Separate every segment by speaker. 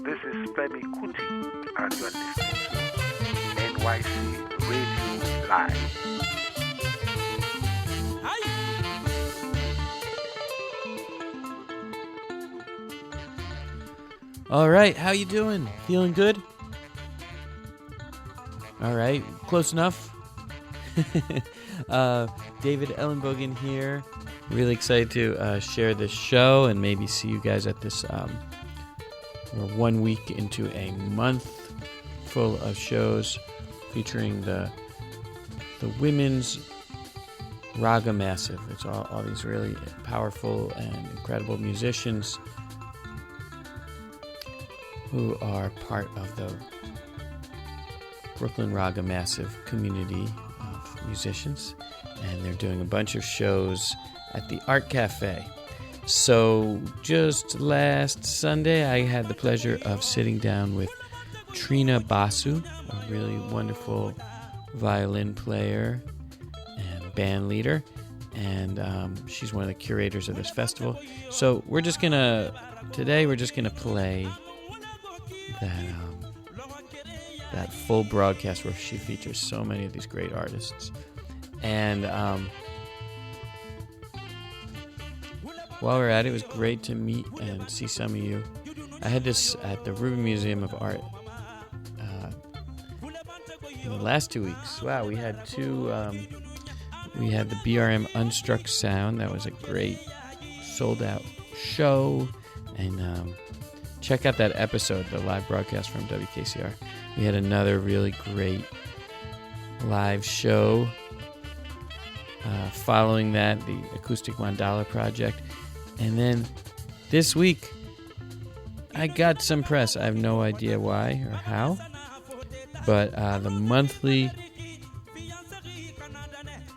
Speaker 1: This is Femi Kuti, and you're listening to NYC Radio Live.
Speaker 2: All right, how you doing? Feeling good? All right, close enough. David Ellenbogen here. Really excited to share this show and maybe see you guys at this. We're 1 week into a month full of shows featuring the women's Raga Massive. It's all these really powerful and incredible musicians who are part of the Brooklyn Raga Massive community of musicians, and they're doing a bunch of shows at the Art Cafe. So just last Sunday, I had the pleasure of sitting down with Trina Basu, a really wonderful violin player and band leader, and she's one of the curators of this festival. So today we're just gonna play that full broadcast where she features so many of these great artists. And while we're at it, it was great to meet and see some of you. I had this at the Rubin Museum of Art in the last 2 weeks. Wow, we had we had the BRM Unstruck Sound. That was a great sold-out show. And check out that episode, the live broadcast from WKCR. We had another really great live show. Following that, the Acoustic Mandala Project. And then this week, I got some press. I have no idea why or how. But the monthly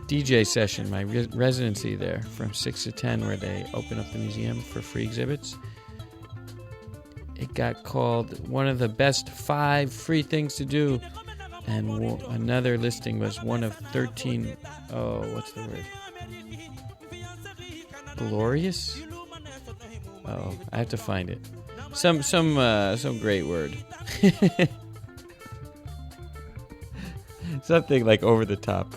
Speaker 2: DJ session, my residency there from 6 to 10, where they open up the museum for free exhibits. It got called one of the best 5 free things to do. And another listing was one of 13, what's the word? Glorious? Oh, I have to find it. Some great word. Something like over the top.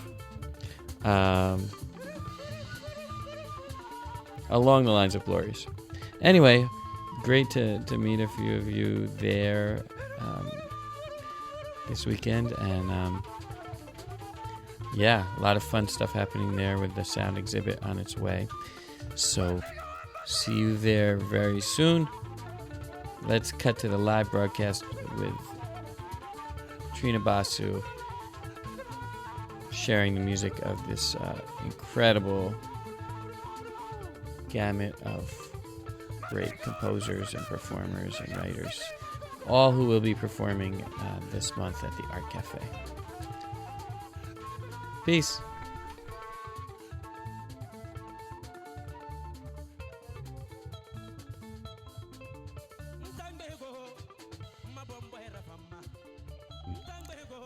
Speaker 2: Along the lines of glorious. Anyway, great to meet a few of you there this weekend, and a lot of fun stuff happening there with the sound exhibit on its way. So see you there very soon. Let's cut to the live broadcast with Trina Basu sharing the music of this incredible gamut of great composers and performers and writers, all who will be performing this month at the Art Cafe. Peace.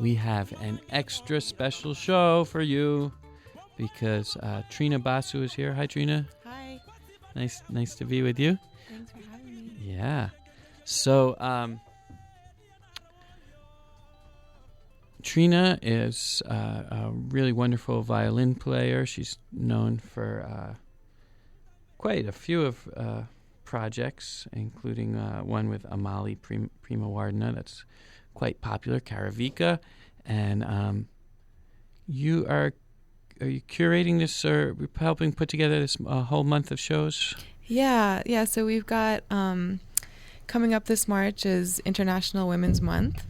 Speaker 2: We have an extra special show for you because Trina Basu is here. Hi, Trina.
Speaker 3: Hi.
Speaker 2: Nice to be with you.
Speaker 3: Thanks for having me.
Speaker 2: Yeah. So, Trina is a really wonderful violin player. She's known for quite a few of projects, including one with Amali Primawardena that's quite popular, Karavika. And are you curating this or helping put together this whole month of shows?
Speaker 3: Yeah. So we've got coming up this March is International Women's Month.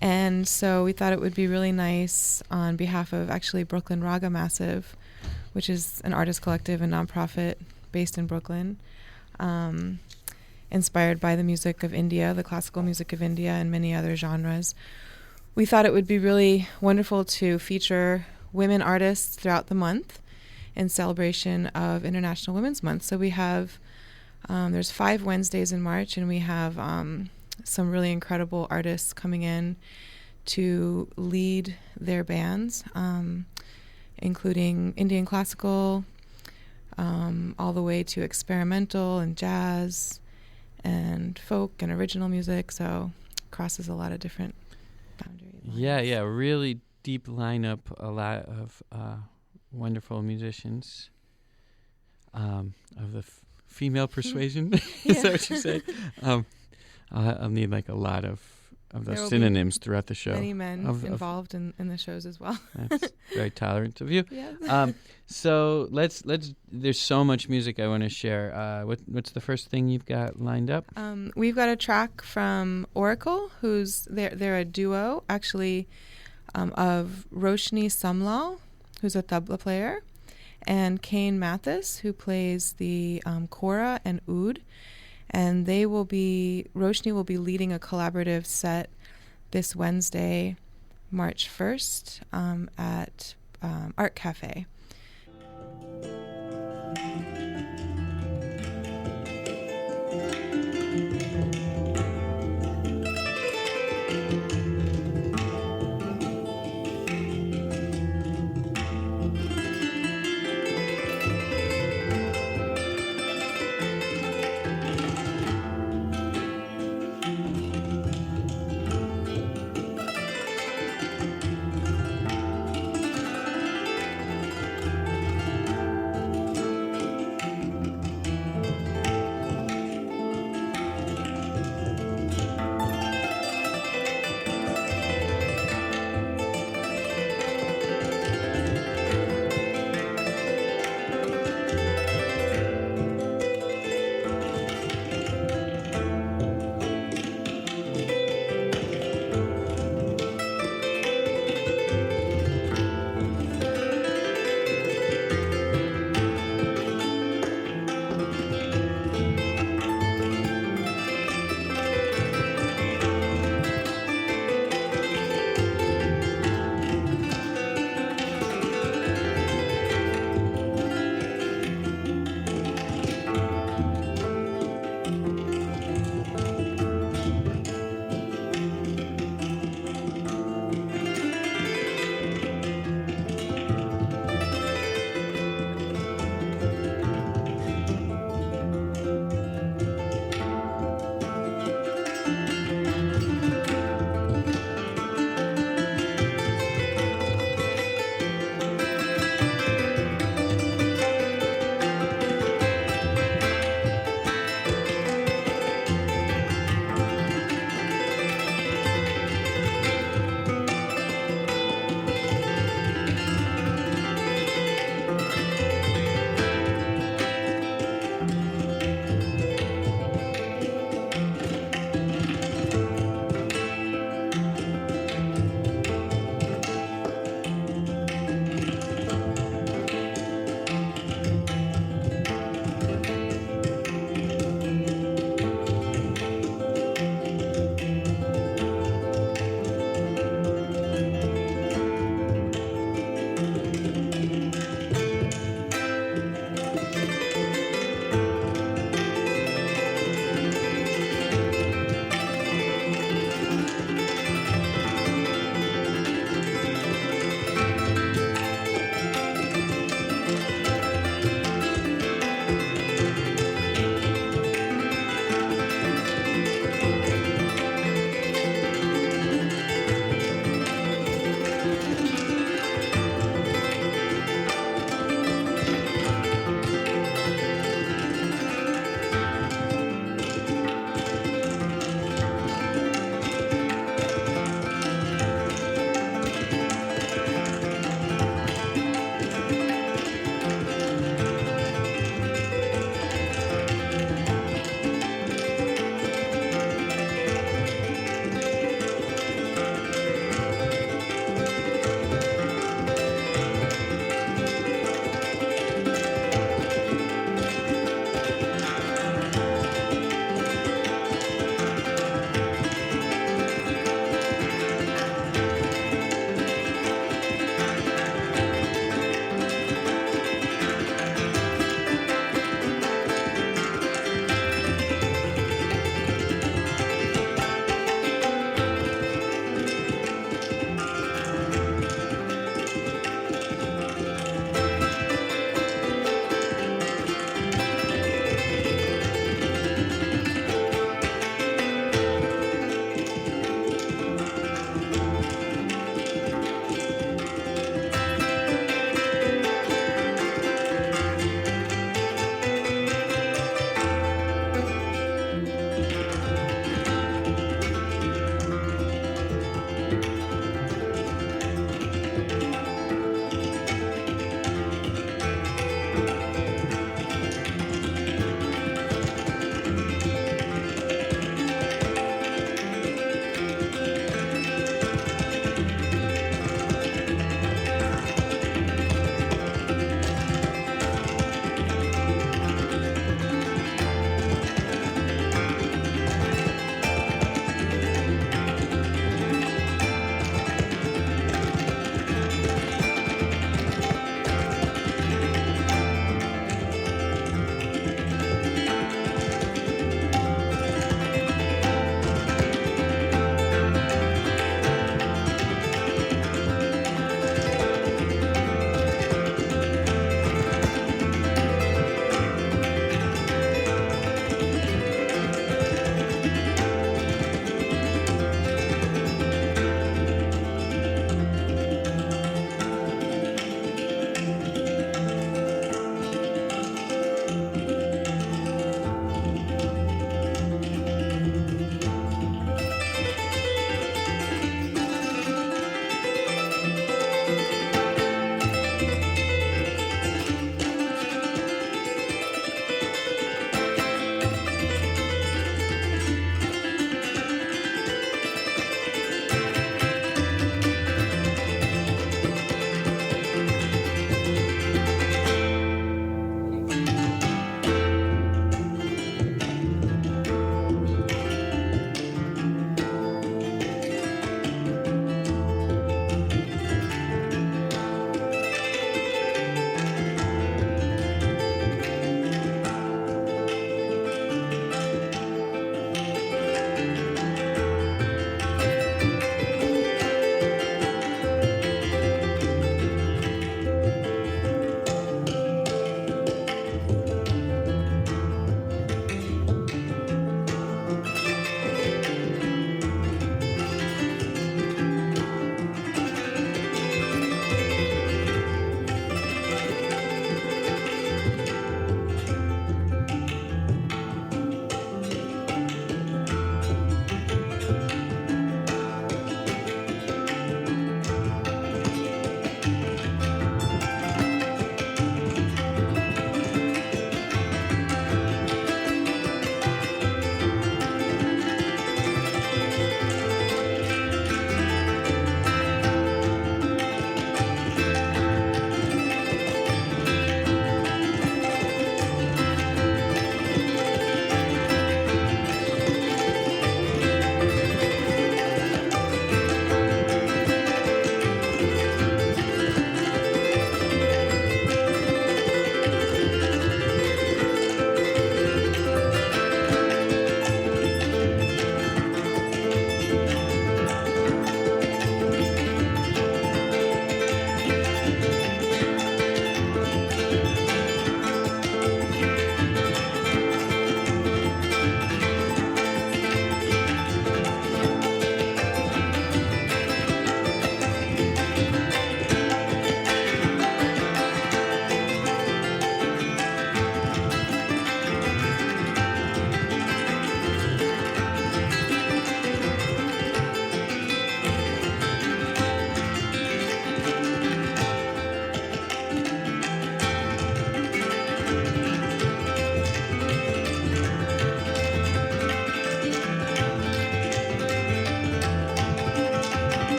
Speaker 3: And so we thought it would be really nice on behalf of actually Brooklyn Raga Massive, which is an artist collective and nonprofit based in Brooklyn, inspired by the music of India, the classical music of India, and many other genres. We thought it would be really wonderful to feature women artists throughout the month in celebration of International Women's Month. So we have, there's 5 Wednesdays in March, and we have some really incredible artists coming in to lead their bands, including Indian classical, all the way to experimental and jazz, and folk and original music, so crosses a lot of different boundaries.
Speaker 2: Yeah, really deep lineup, a lot of wonderful musicians of the female persuasion. Is that what you say? I'll need like a lot of those synonyms throughout the show.
Speaker 3: Many men involved in the shows as well.
Speaker 2: That's very tolerant of you.
Speaker 3: Yes.
Speaker 2: So let's. There's so much music I want to share. What's the first thing you've got lined up?
Speaker 3: We've got a track from Oracle, they're a duo actually, of Roshni Samlal, who's a tabla player, and Kane Mathis, who plays the kora and oud. And Roshni will be leading a collaborative set this Wednesday, March 1st, at Art Cafe.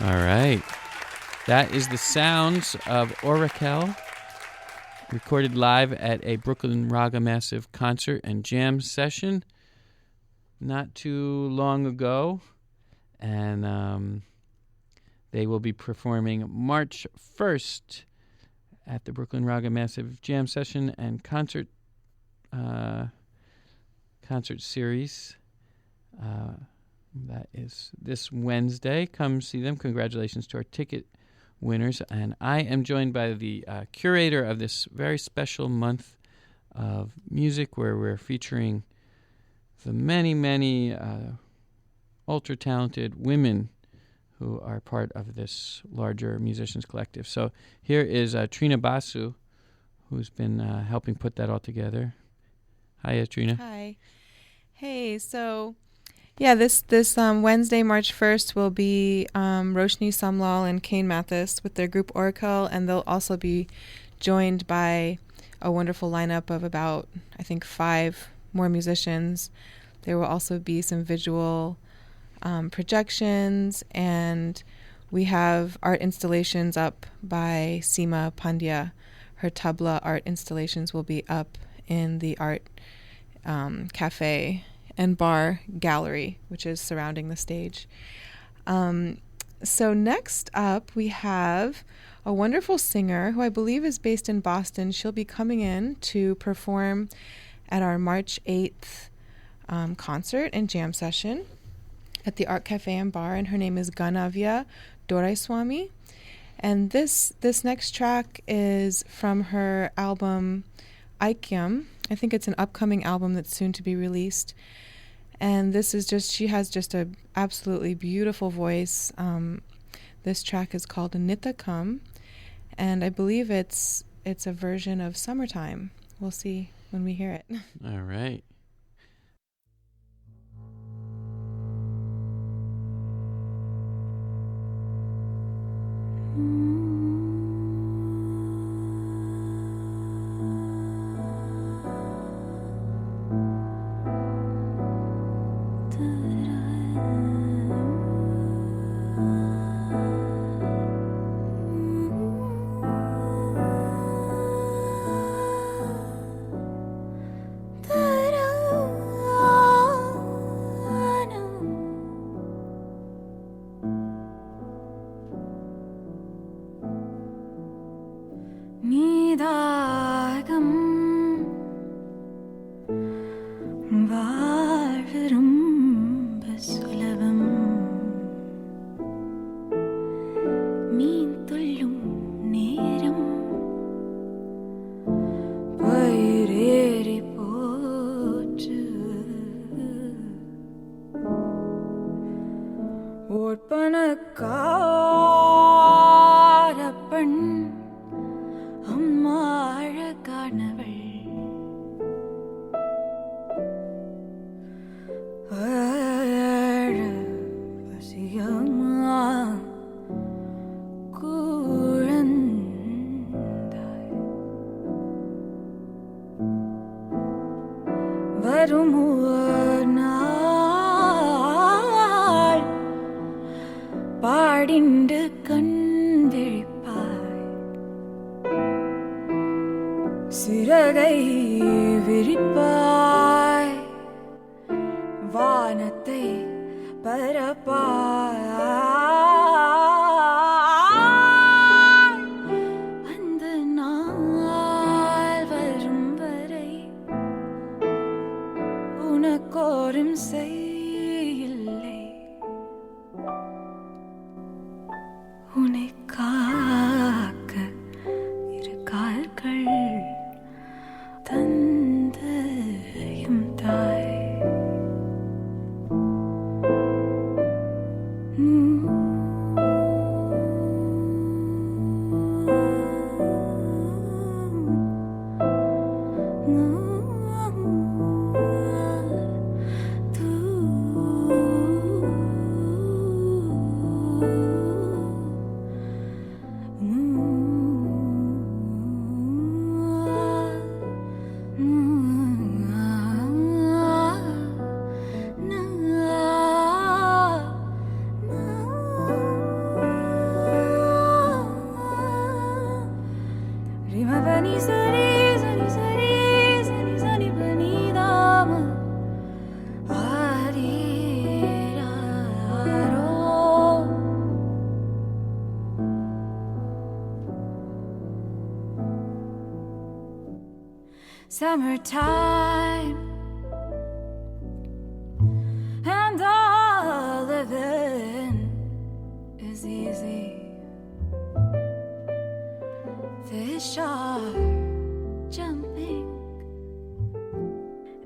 Speaker 2: All right. That is the sounds of Oracle, recorded live at a Brooklyn Raga Massive concert and jam session not too long ago. And they will be performing March 1st at the Brooklyn Raga Massive jam session and concert series. That is this Wednesday. Come see them. Congratulations to our ticket winners. And I am joined by the curator of this very special month of music, where we're featuring the many, many ultra-talented women who are part of this larger musicians collective. So here is Trina Basu, who's been helping put that all together. Hi, Trina.
Speaker 3: Hi. Hey, so yeah, this Wednesday, March 1st, will be Roshni Samlal and Kane Mathis with their group Oracle, and they'll also be joined by a wonderful lineup of about, I think, 5 more musicians. There will also be some visual projections, and we have art installations up by Seema Pandya. Her tabla art installations will be up in the art cafe and bar gallery, which is surrounding the stage. So next up, we have a wonderful singer who I believe is based in Boston. She'll be coming in to perform at our March 8th concert and jam session at the Art Cafe and Bar, and her name is Ganavya Doraiswamy. And this next track is from her album Aikyam. I think it's an upcoming album that's soon to be released. And this is she has just a absolutely beautiful voice. This track is called Nita Kam, and I believe it's a version of Summertime. We'll see when we hear it.
Speaker 2: All right.
Speaker 4: Summertime, and all living is easy. Fish are jumping,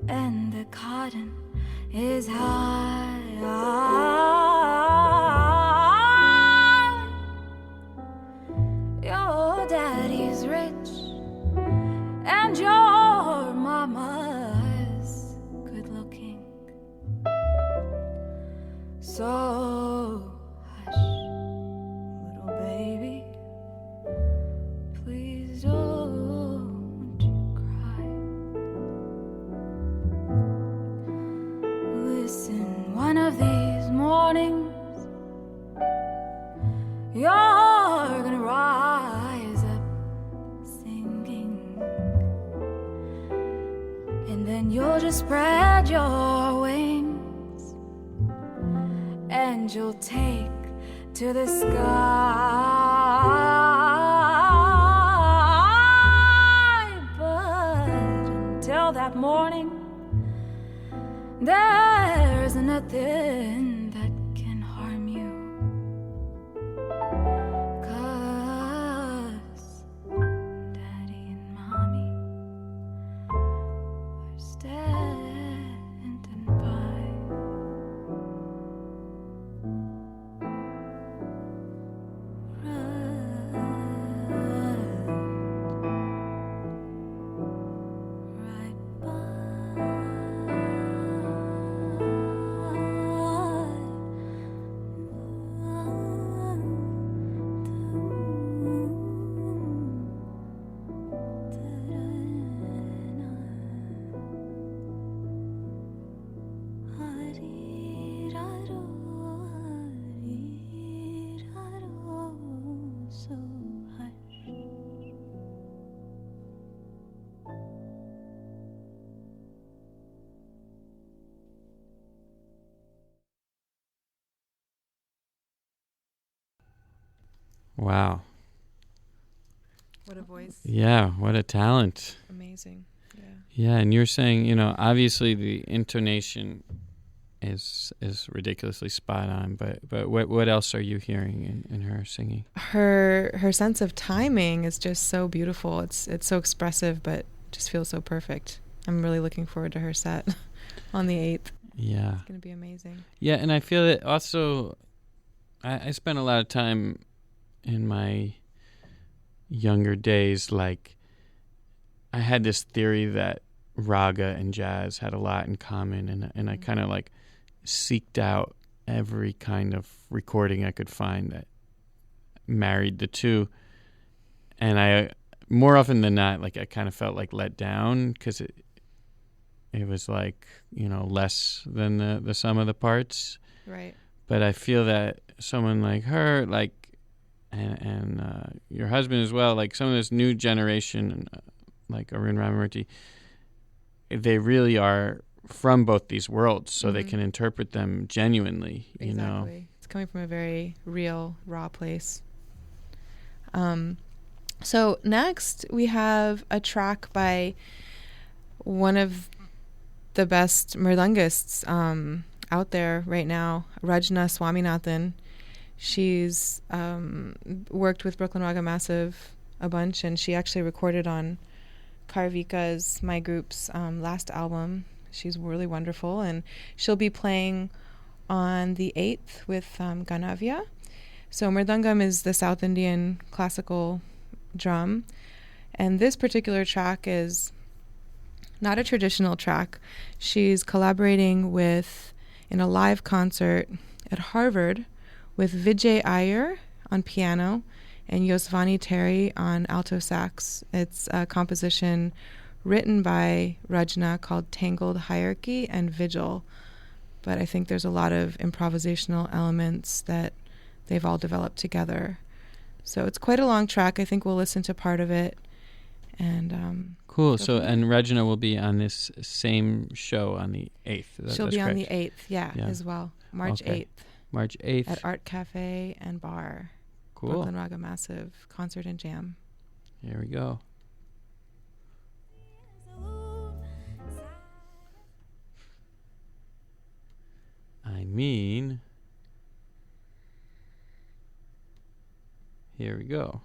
Speaker 4: and the cotton is high. Your daddy's rich, and your mama's good looking. So hush, little baby, please don't you cry. Listen, one of these mornings you're gonna rise up singing, and then you'll just spread your wings and you'll take to the sky. But until that morning, there's nothing that can harm you, 'cause Daddy and Mommy are standing by. Right So hush.
Speaker 2: Wow.
Speaker 3: What a voice.
Speaker 2: Yeah, what a talent.
Speaker 3: Amazing. Yeah.
Speaker 2: Yeah, and you're saying, obviously the intonation is ridiculously spot on, but what else are you hearing in her singing?
Speaker 3: Her sense of timing is just so beautiful. It's so expressive, but just feels so perfect. I'm really looking forward to her set on the 8th.
Speaker 2: Yeah.
Speaker 3: It's going to be amazing.
Speaker 2: Yeah, and I feel that also I spent a lot of time in my younger days, like I had this theory that raga and jazz had a lot in common, and I kind of like seeked out every kind of recording I could find that married the two, and I more often than not, like I kind of felt like let down because it was like less than the sum of the parts.
Speaker 3: Right.
Speaker 2: But I feel that someone like her, like and your husband as well, like some of this new generation, like Arun Ramamurti, they really are from both these worlds, so they can interpret them genuinely.
Speaker 3: Exactly. It's coming from a very real, raw place. So next we have a track by one of the best mridungists out there right now, Roshni Swaminathan. She's worked with Brooklyn Raga Massive a bunch, and she actually recorded on Karavika's, my group's last album. She's really wonderful, and she'll be playing on the 8th with Ganavya. So mridangam is the South Indian classical drum, and this particular track is not a traditional track. She's collaborating in a live concert at Harvard with Vijay Iyer on piano and Yosvani Terry on alto sax. It's a composition written by Rajna called Tangled Hierarchy and Vigil, but I think there's a lot of improvisational elements that they've all developed together. So it's quite a long track. I think we'll listen to part of it, And
Speaker 2: Cool. So, and Regina will be on this same show on the 8th.
Speaker 3: she'll be on the
Speaker 2: correct?
Speaker 3: 8th, yeah, as well. March
Speaker 2: Okay.
Speaker 3: 8th
Speaker 2: March 8th.
Speaker 3: at Art Cafe and Bar.
Speaker 2: Cool.
Speaker 3: Brooklyn Raga Massive concert and jam.
Speaker 2: Here we go. I mean, here we go.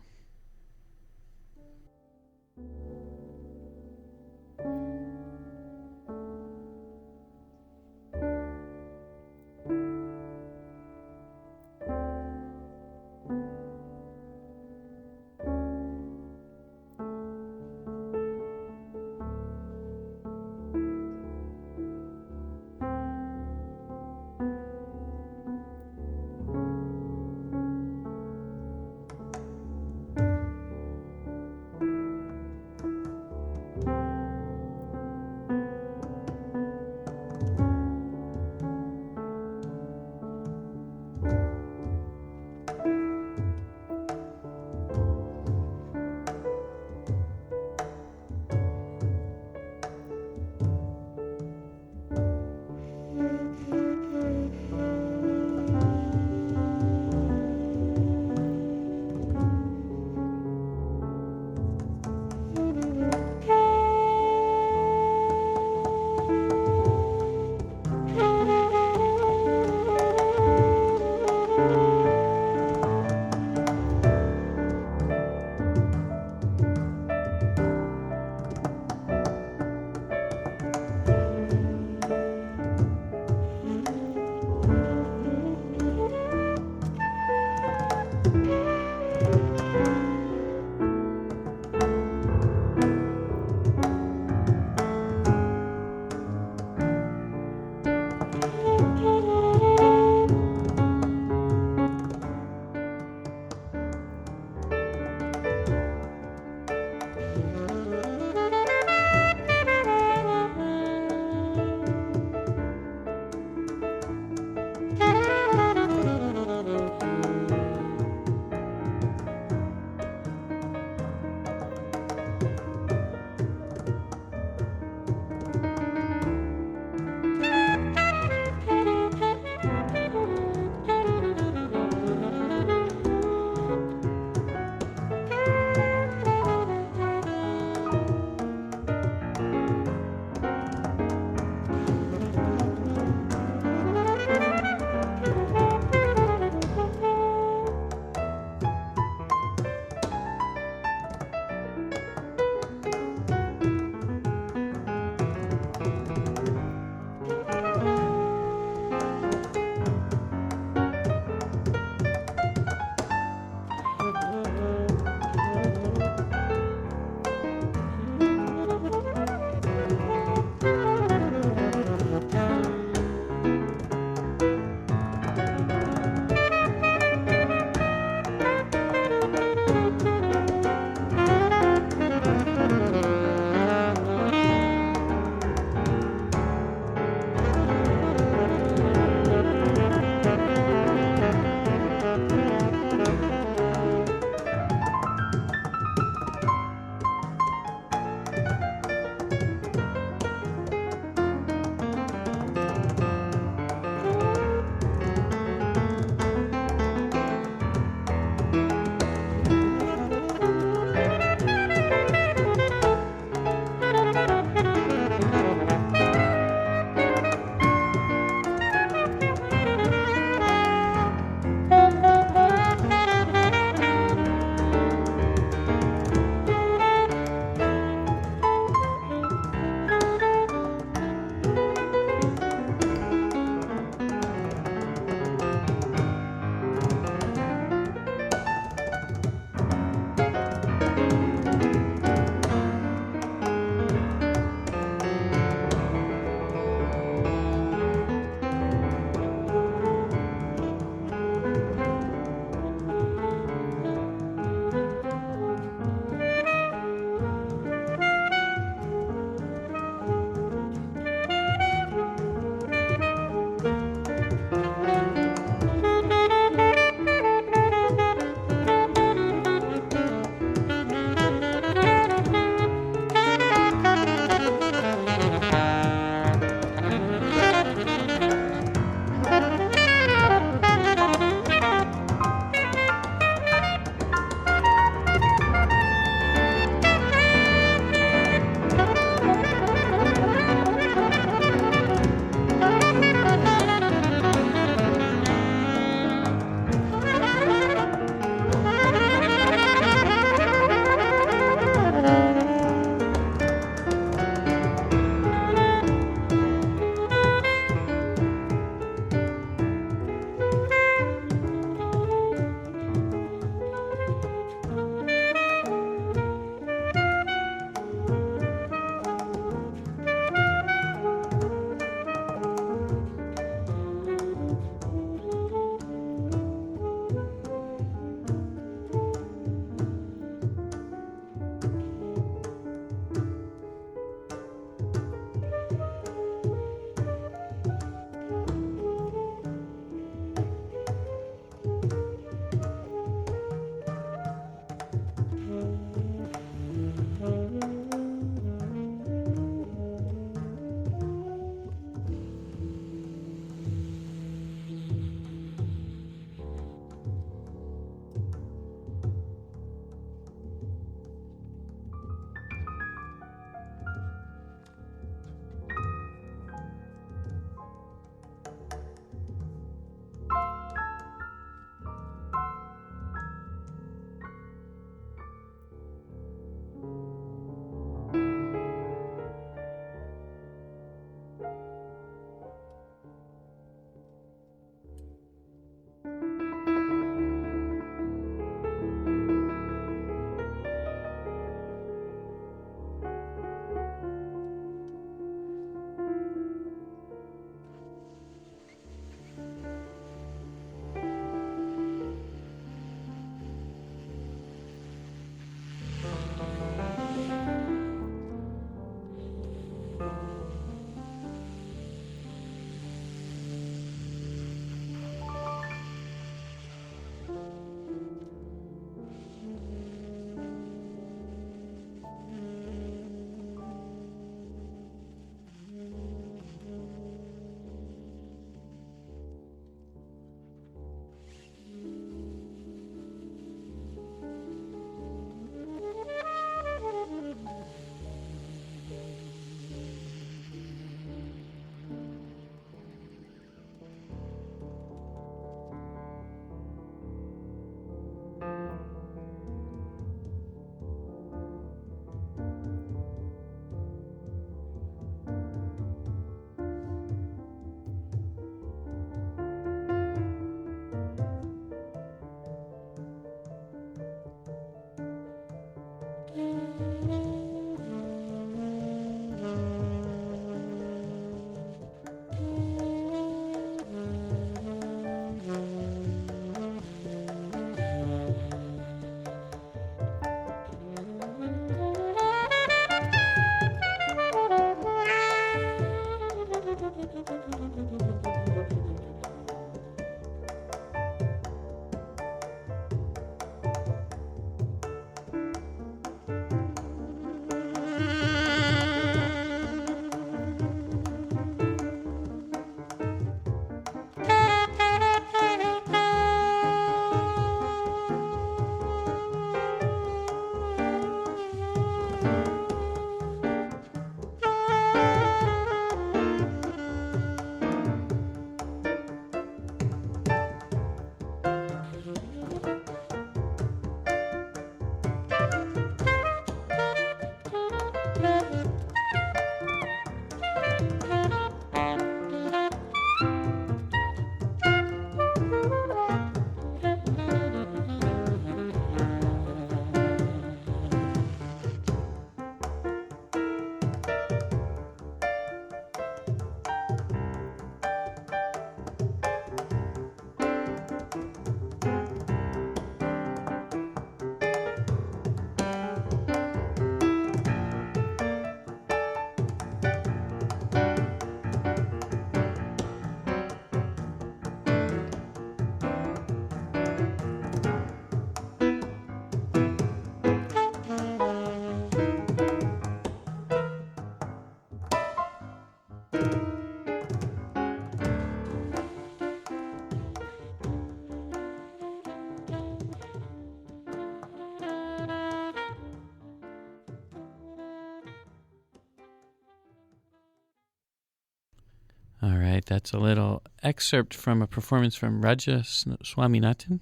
Speaker 2: that's a little excerpt from a performance from Raja Swaminathan,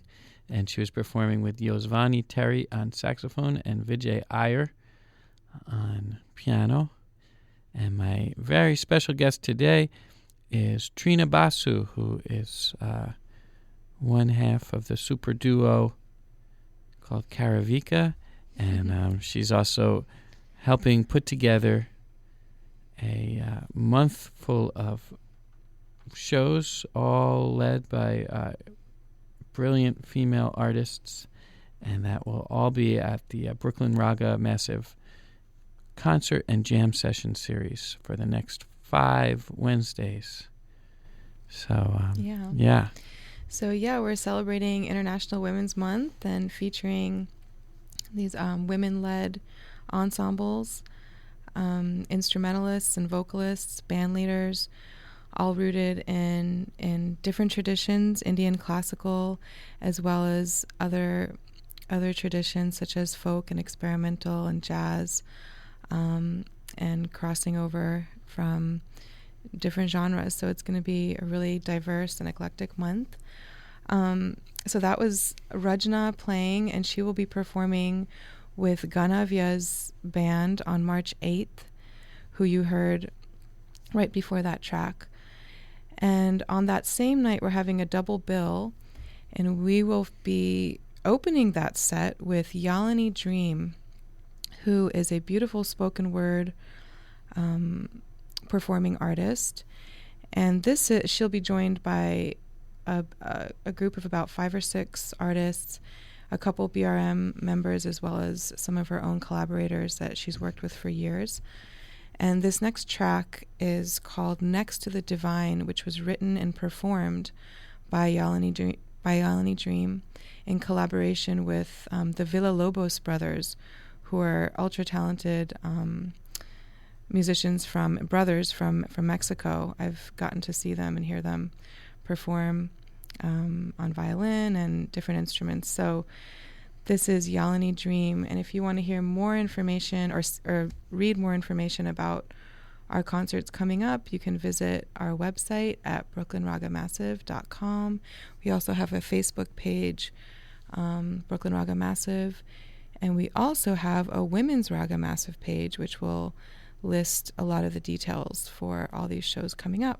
Speaker 2: and she was performing with Yosvani Terry on saxophone and Vijay Iyer on piano. And my very special guest today is Trina Basu, who is one half of the super duo called Karavika, and she's also helping put together a month full of shows, all led by brilliant female artists, and that will all be at the Brooklyn Raga Massive concert and jam session series for the next 5 Wednesdays. So, yeah.
Speaker 3: So, we're celebrating International Women's Month and featuring these women-led ensembles, instrumentalists and vocalists, band leaders, all rooted in different traditions, Indian classical, as well as other traditions such as folk and experimental and jazz, and crossing over from different genres. So it's going to be a really diverse and eclectic month. So that was Rajna playing, and she will be performing with Ganavya's band on March 8th, who you heard right before that track. And on that same night, we're having a double bill, and we will be opening that set with Yalini Dream, who is a beautiful spoken word performing artist. And she'll be joined by a group of about 5 or 6 artists, a couple BRM members, as well as some of her own collaborators that she's worked with for years. And this next track is called Next to the Divine, which was written and performed by Yalini Dream in collaboration with the Villalobos brothers, who are ultra-talented musicians from Mexico. I've gotten to see them and hear them perform on violin and different instruments. So this is Yalini Dream, and if you want to hear more information or read more information about our concerts coming up, you can visit our website at brooklynragamassive.com. We also have a Facebook page, Brooklyn Raga Massive, and we also have a Women's Raga Massive page, which will list a lot of the details for all these shows coming up.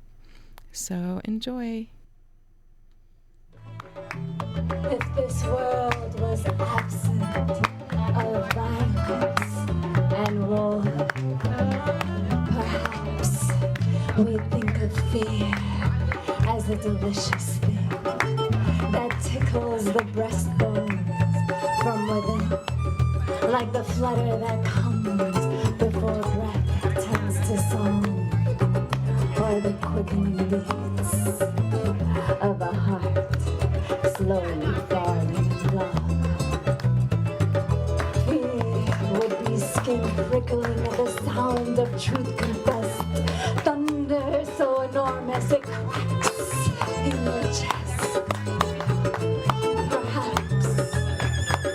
Speaker 3: So enjoy.
Speaker 4: If this world was absent of violence and war, perhaps we'd think of fear as a delicious thing that tickles the breastbones from within, like the flutter that comes before breath turns to song, or the quickening beats of a heart slowly falling in love. Fear would be skin prickling at the sound of truth confessed, thunder so enormous it cracks in your chest. Perhaps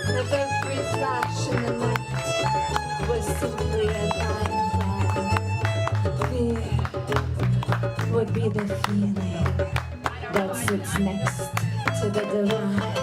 Speaker 4: if every flash in the night was simply a dying flag, fear would be the feeling that sits next to the divine.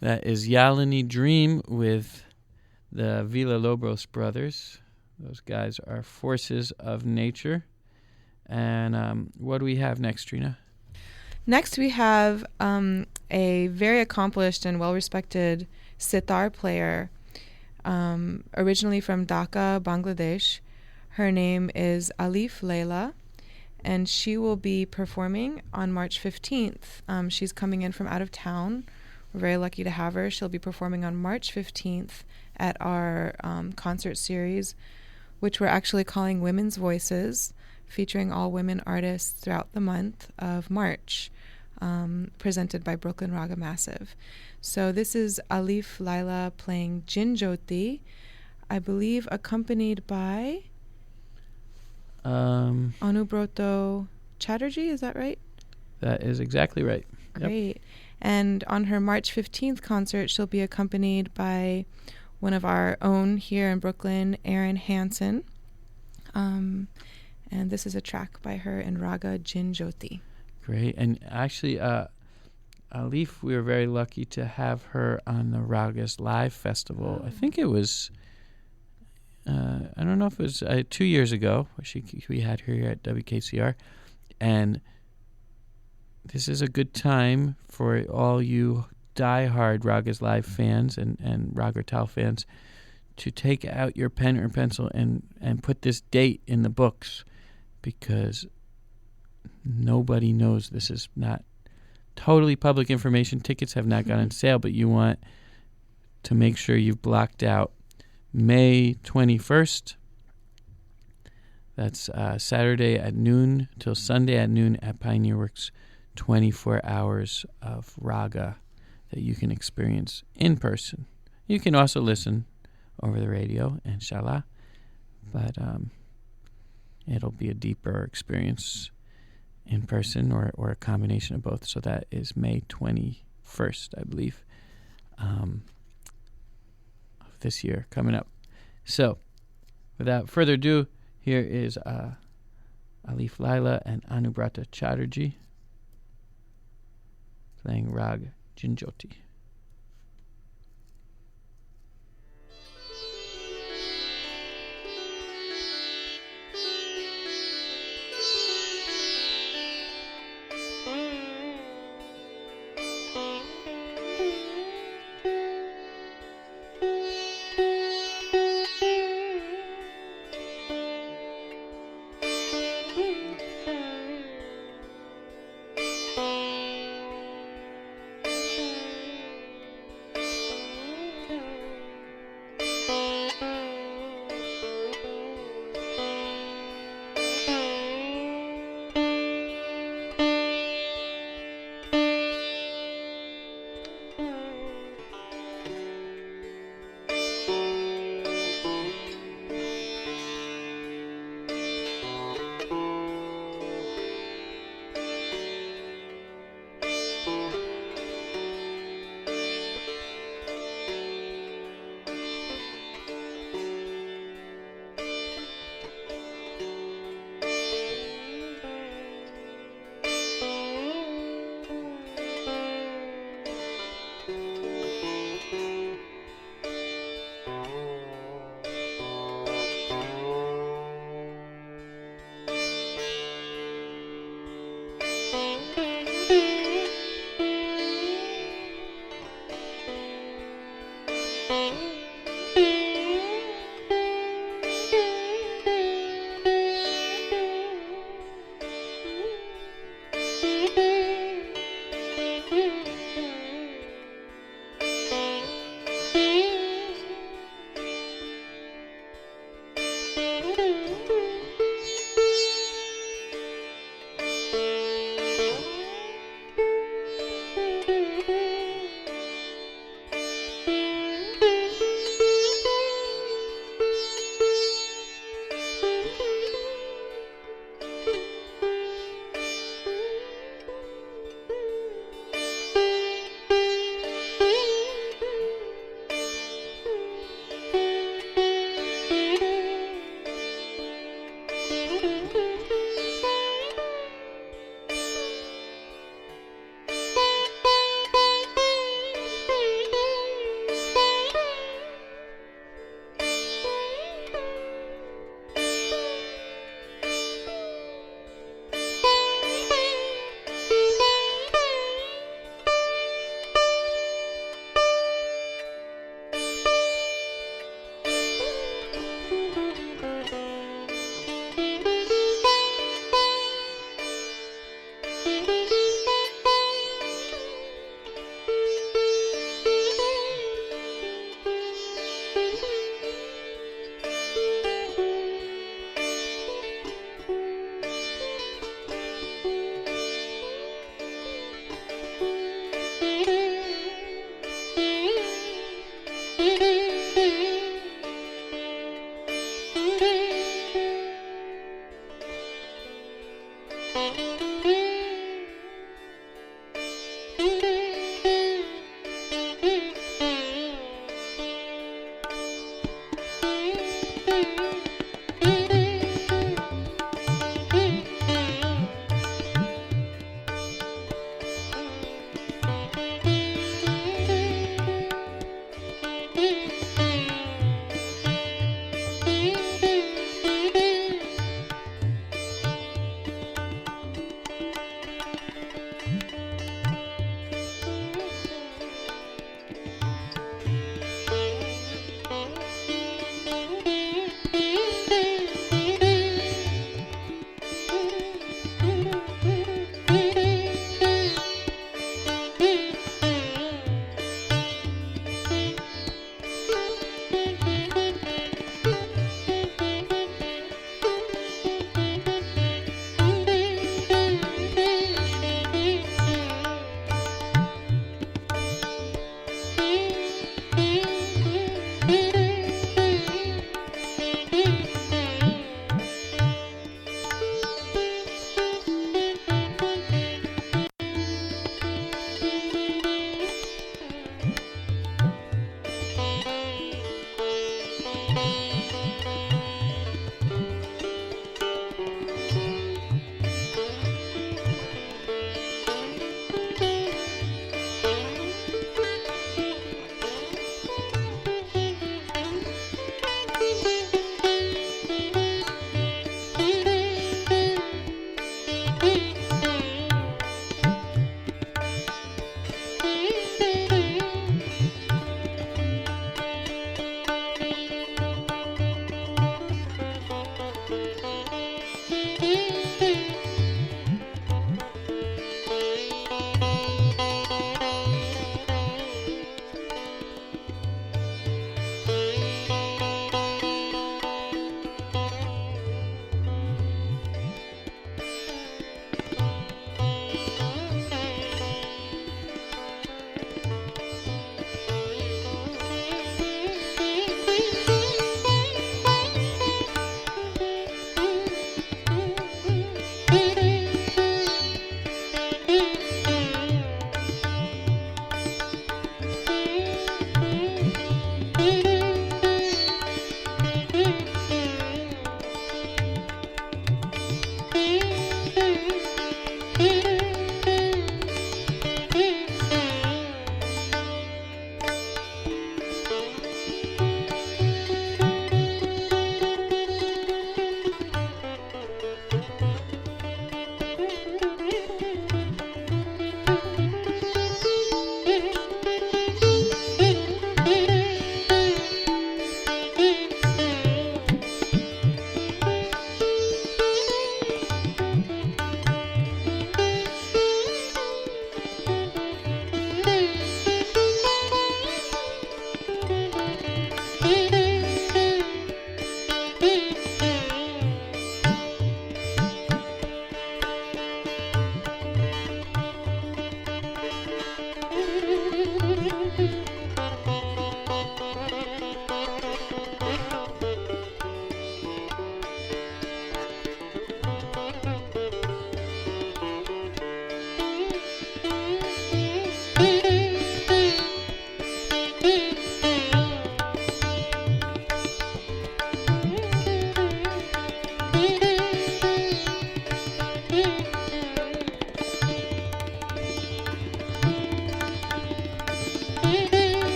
Speaker 2: That is Yalini Dream with the Villalobos brothers. Those guys are forces of nature. And what do we have next, Trina?
Speaker 3: Next, we have a very accomplished and well-respected sitar player Originally from Dhaka, Bangladesh. Her name is Alif Leila, and she will be performing on March 15th. She's coming in from out of town. We're very lucky to have her. She'll be performing on March 15th at our concert series, which we're actually calling Women's Voices, featuring all women artists throughout the month of March, presented by Brooklyn Raga Massive. So this is Alif Leila playing Jinjoti, I believe accompanied by Anubroto Chatterjee, is that right?
Speaker 2: That is exactly right.
Speaker 3: Great. Yep. And on her March 15th concert, she'll be accompanied by one of our own here in Brooklyn, Erin Hansen. And this is a track by her in Raga Jinjoti.
Speaker 2: Great. And actually, Alif, we were very lucky to have her on the Ragas Live Festival. I think it was, I don't know if it was 2 years ago. We had her here at WKCR. And this is a good time for all you diehard Ragas Live fans and Raga Tal fans to take out your pen or pencil and put this date in the books, because nobody knows. This is not totally public information. Tickets have not gone on sale, but you want to make sure you've blocked out May 21st. That's Saturday at noon till Sunday at noon at Pioneer Works. 24 hours of raga that you can experience in person. You can also listen over the radio, inshallah, but it'll be a deeper experience in person or a combination of both. So that is May 21st, I believe, of this year coming up. So without further ado, here is Alif Leila and Anubrata Chatterjee playing Rag Jinjoti.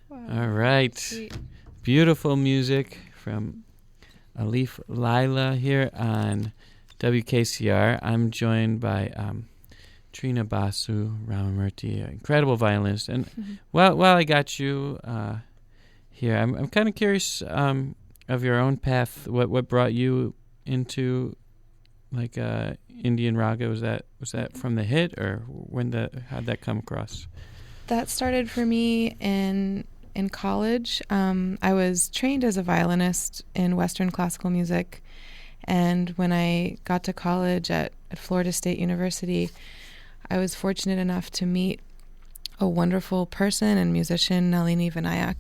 Speaker 3: Wow.
Speaker 2: All right.
Speaker 3: Sweet.
Speaker 2: Beautiful music from Alif Leila here on WKCR. I'm joined by Trina Basu of Ramamurthy, an incredible violinist. And while I got you here, I'm kind of curious of your own path. What brought you into like Indian raga? Was that from the hit, or how'd that come across?
Speaker 3: That started for me in college. I was trained as a violinist in Western classical music, and when I got to college at Florida State University, I was fortunate enough to meet a wonderful person and musician, Yalini Dream,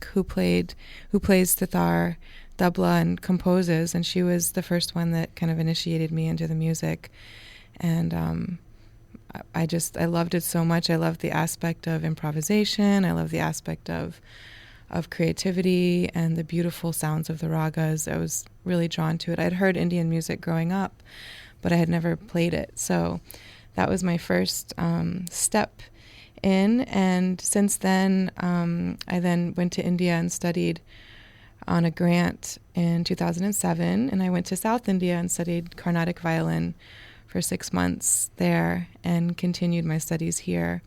Speaker 3: who plays sitar, tabla, and composes, and she was the first one that kind of initiated me into the music. And I loved it so much. I loved the aspect of improvisation. I loved the aspect of creativity and the beautiful sounds of the ragas. I was really drawn to it. I'd heard Indian music growing up, but I had never played it. So that was my first step in. And since then, I then went to India and studied on a grant in 2007. And I went to South India and studied Carnatic violin for 6 months there, and continued my studies here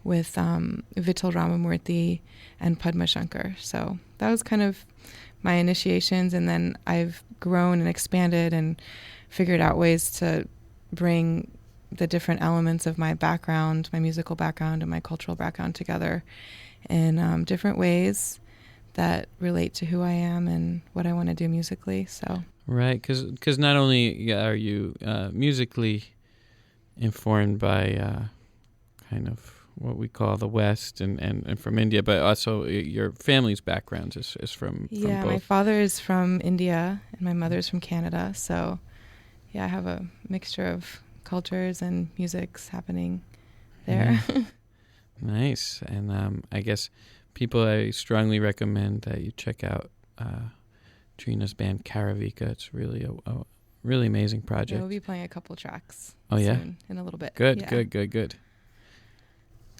Speaker 3: with Vittal Ramamurthy and Padma Shankar. So that was kind of my initiations, and then I've grown and expanded and figured out ways to bring the different elements of my background, my musical background and my cultural background together in different ways that relate to who I am and what I want to do musically. So
Speaker 2: Right, because not only are you musically informed by kind of what we call the West and from India, but also your family's background is from both.
Speaker 3: My father is from India and my mother's from Canada. So I have a mixture of cultures and musics happening there.
Speaker 2: Yeah. Nice. And I guess I strongly recommend that you check out Trina's band Karavika. It's really a really amazing project.
Speaker 3: We'll be playing a couple tracks
Speaker 2: soon,
Speaker 3: in a little bit.
Speaker 2: Good.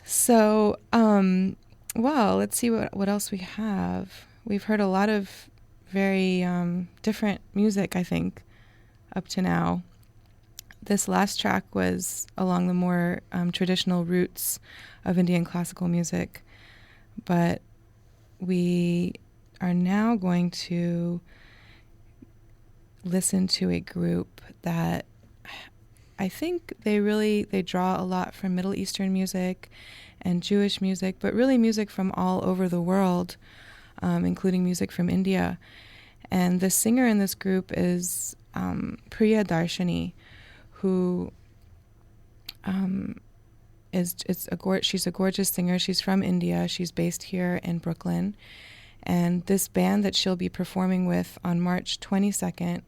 Speaker 3: So, let's see what else we have. We've heard a lot of very different music, I think, up to now. This last track was along the more traditional roots of Indian classical music, but we are now going to listen to a group that I think they draw a lot from Middle Eastern music and Jewish music, but really music from all over the world, including music from India. And the singer in this group is Priya Darshani, who she's a gorgeous singer. She's from India. She's based here in Brooklyn. And this band that she'll be performing with on March 22nd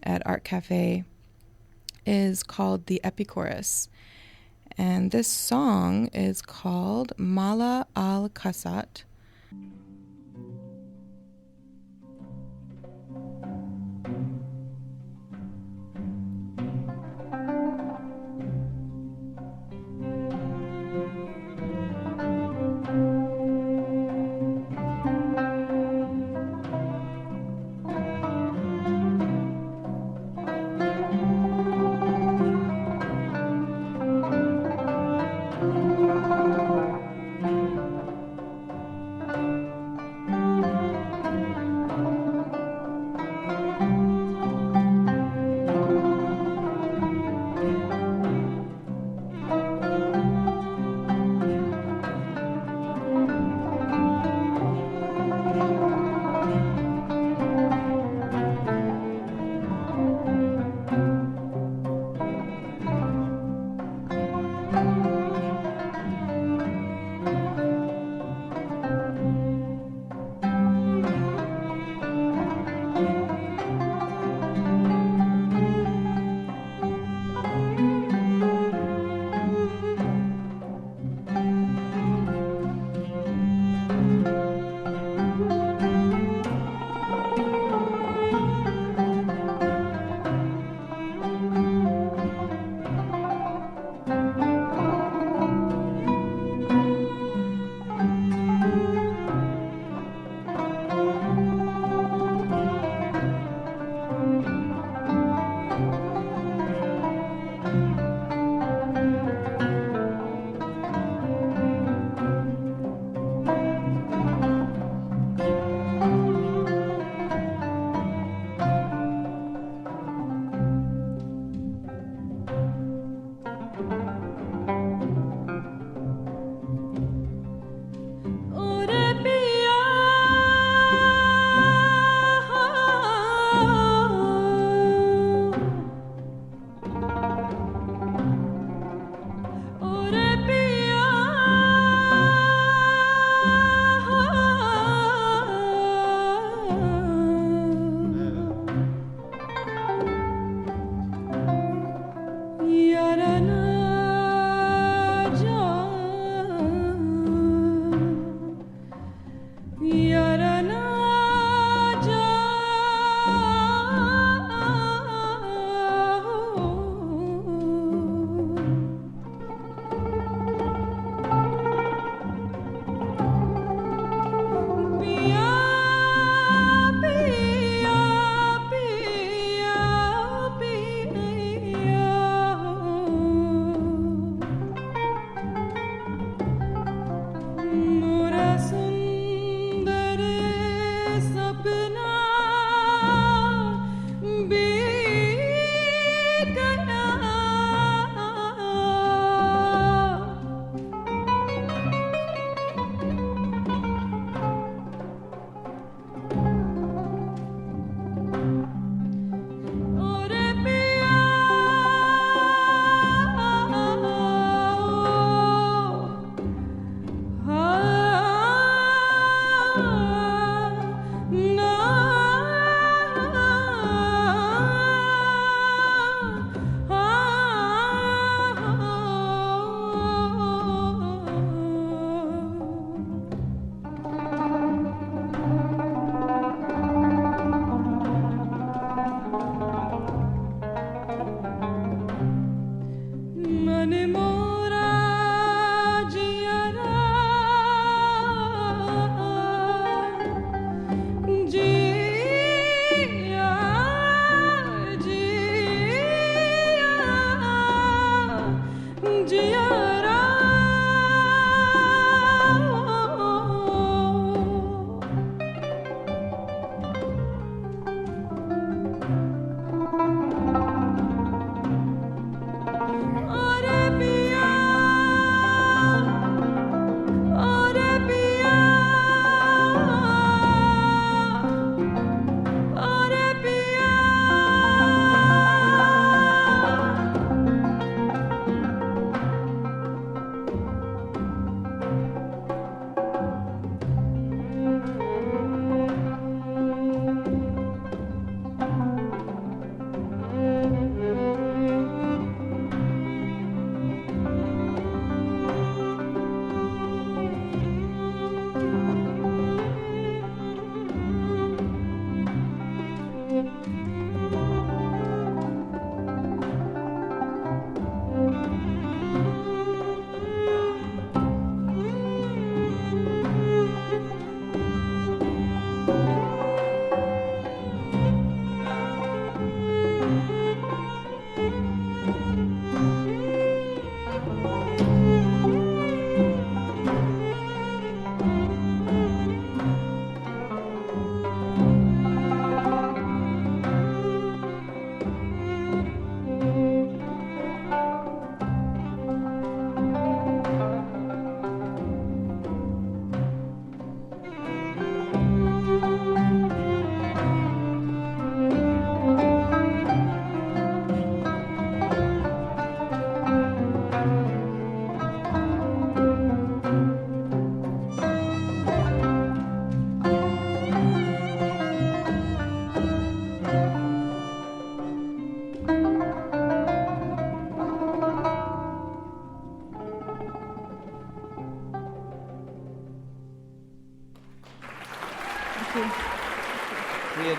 Speaker 3: at Art Cafe is called the Epichorus. And this song is called Mala al-Kasat.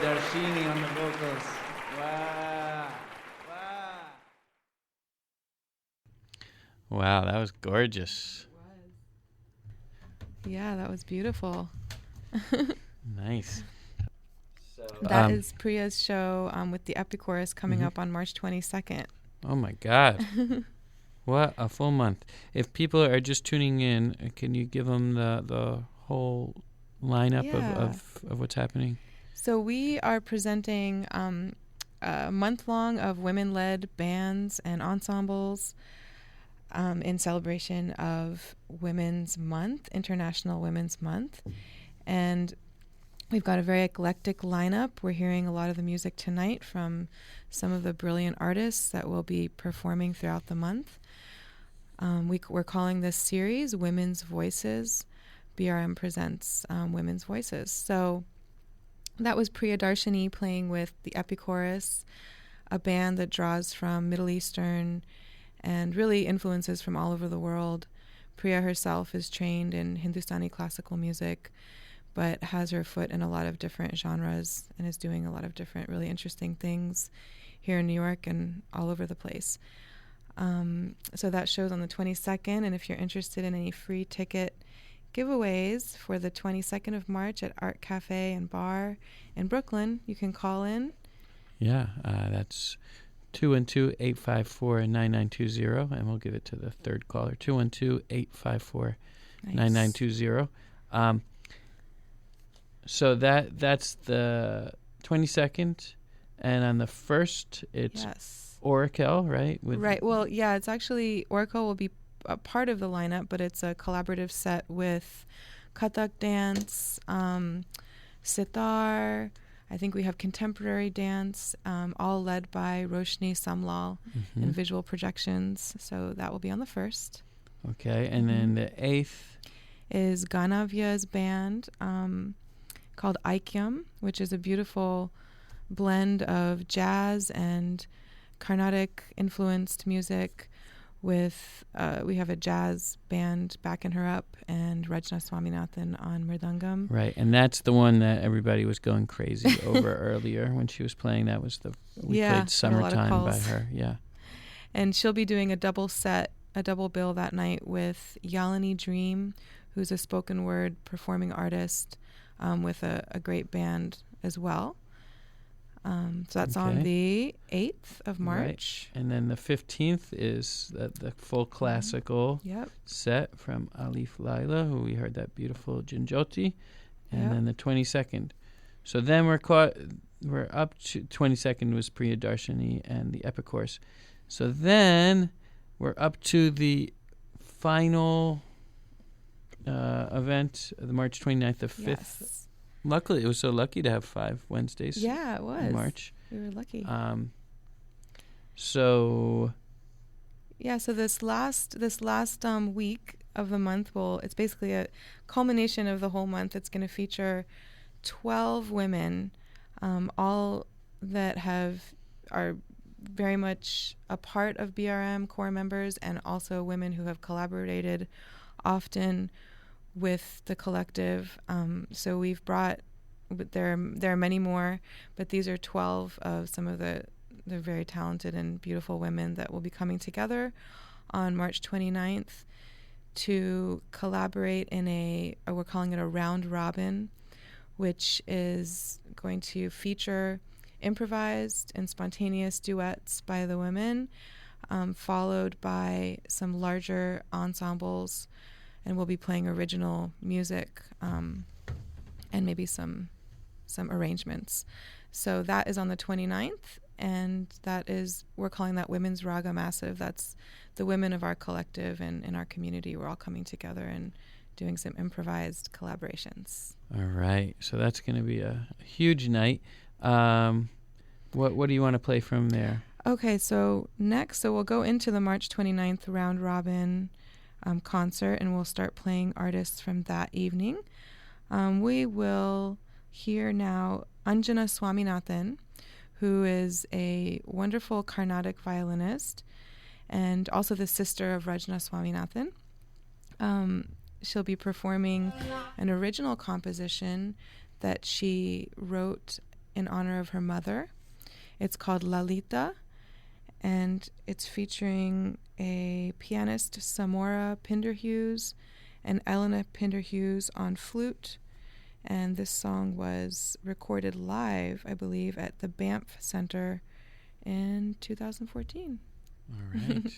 Speaker 5: Darshini on the vocals. Wow. Wow.
Speaker 2: Wow, that was gorgeous.
Speaker 3: Yeah, that was beautiful.
Speaker 2: Nice.
Speaker 3: That is Priya's show with the Epichorus coming up on March 22nd.
Speaker 2: Oh my God. What a full month. If people are just tuning in, can you give them the whole lineup of what's happening?
Speaker 3: So we are presenting a month-long of women-led bands and ensembles in celebration of Women's Month, International Women's Month. And we've got a very eclectic lineup. We're hearing a lot of the music tonight from some of the brilliant artists that will be performing throughout the month. We're calling this series Women's Voices. BRM presents Women's Voices. So that was Priya Darshini playing with the Epichorus, a band that draws from Middle Eastern and really influences from all over the world. Priya herself is trained in Hindustani classical music, but has her foot in a lot of different genres and is doing a lot of different really interesting things here in New York and all over the place. So that show's on the 22nd, and if you're interested in any free ticket giveaways for the 22nd of March at Art Cafe and Bar in Brooklyn. You can call in.
Speaker 2: Yeah, that's 212-854-9920, and we'll give it to the third caller, 212-854-9920. So that's the 22nd, and on the 1st, it's Oracle, right?
Speaker 3: Right. Well, yeah, it's actually, Oracle will be a part of the lineup, but it's a collaborative set with Kathak dance, sitar. I think we have contemporary dance, all led by Roshni Samlal in visual projections. So that will be on the 1st.
Speaker 2: Okay, and then the 8th
Speaker 3: is Ganavya's band called Aikyam, which is a beautiful blend of jazz and Carnatic influenced music with, we have a jazz band backing her up and Roshni Swaminathan on mridangam.
Speaker 2: Right, and that's the one that everybody was going crazy over earlier when she was playing. That was we played Summertime by her, yeah.
Speaker 3: And she'll be doing a double bill that night with Yalini Dream, who's a spoken word performing artist with a great band as well. So that's on the 8th of March.
Speaker 2: Right. And then the 15th is the full classical set from Alif Leila, who we heard that beautiful Jinjoti. And then the 22nd. So then we're up to 22nd was Priya Darshini and the Epichorus. So then we're up to the final event, the March 29th, the 5th.
Speaker 3: Yes.
Speaker 2: Luckily, it was so lucky to have 5 Wednesdays.
Speaker 3: Yeah, it was.
Speaker 2: In March.
Speaker 3: We were lucky.
Speaker 2: So
Speaker 3: this last week of the month it's basically a culmination of the whole month. It's going to feature 12 women, all that are very much a part of BRM core members, and also women who have collaborated often with the collective. So we've brought, but there are many more, but these are 12 of some of the very talented and beautiful women that will be coming together on March 29th to collaborate in we're calling it a round robin, which is going to feature improvised and spontaneous duets by the women, followed by some larger ensembles, and we'll be playing original music and maybe some arrangements. So that is on the 29th, and we're calling that Women's Raga Massive. That's the women of our collective and in our community. We're all coming together and doing some improvised collaborations.
Speaker 2: All right. So that's going to be a huge night. What do you want to play from there?
Speaker 3: Okay, so we'll go into the March 29th round robin concert, and we'll start playing artists from that evening. We will hear now Anjana Swaminathan, who is a wonderful Carnatic violinist and also the sister of Roshni Swaminathan. She'll be performing an original composition that she wrote in honor of her mother. It's called Lalita, and it's featuring a pianist, Samora Pinderhughes, and Elena Pinderhughes on flute. And this song was recorded live, I believe, at the Banff Center in 2014.
Speaker 2: All right.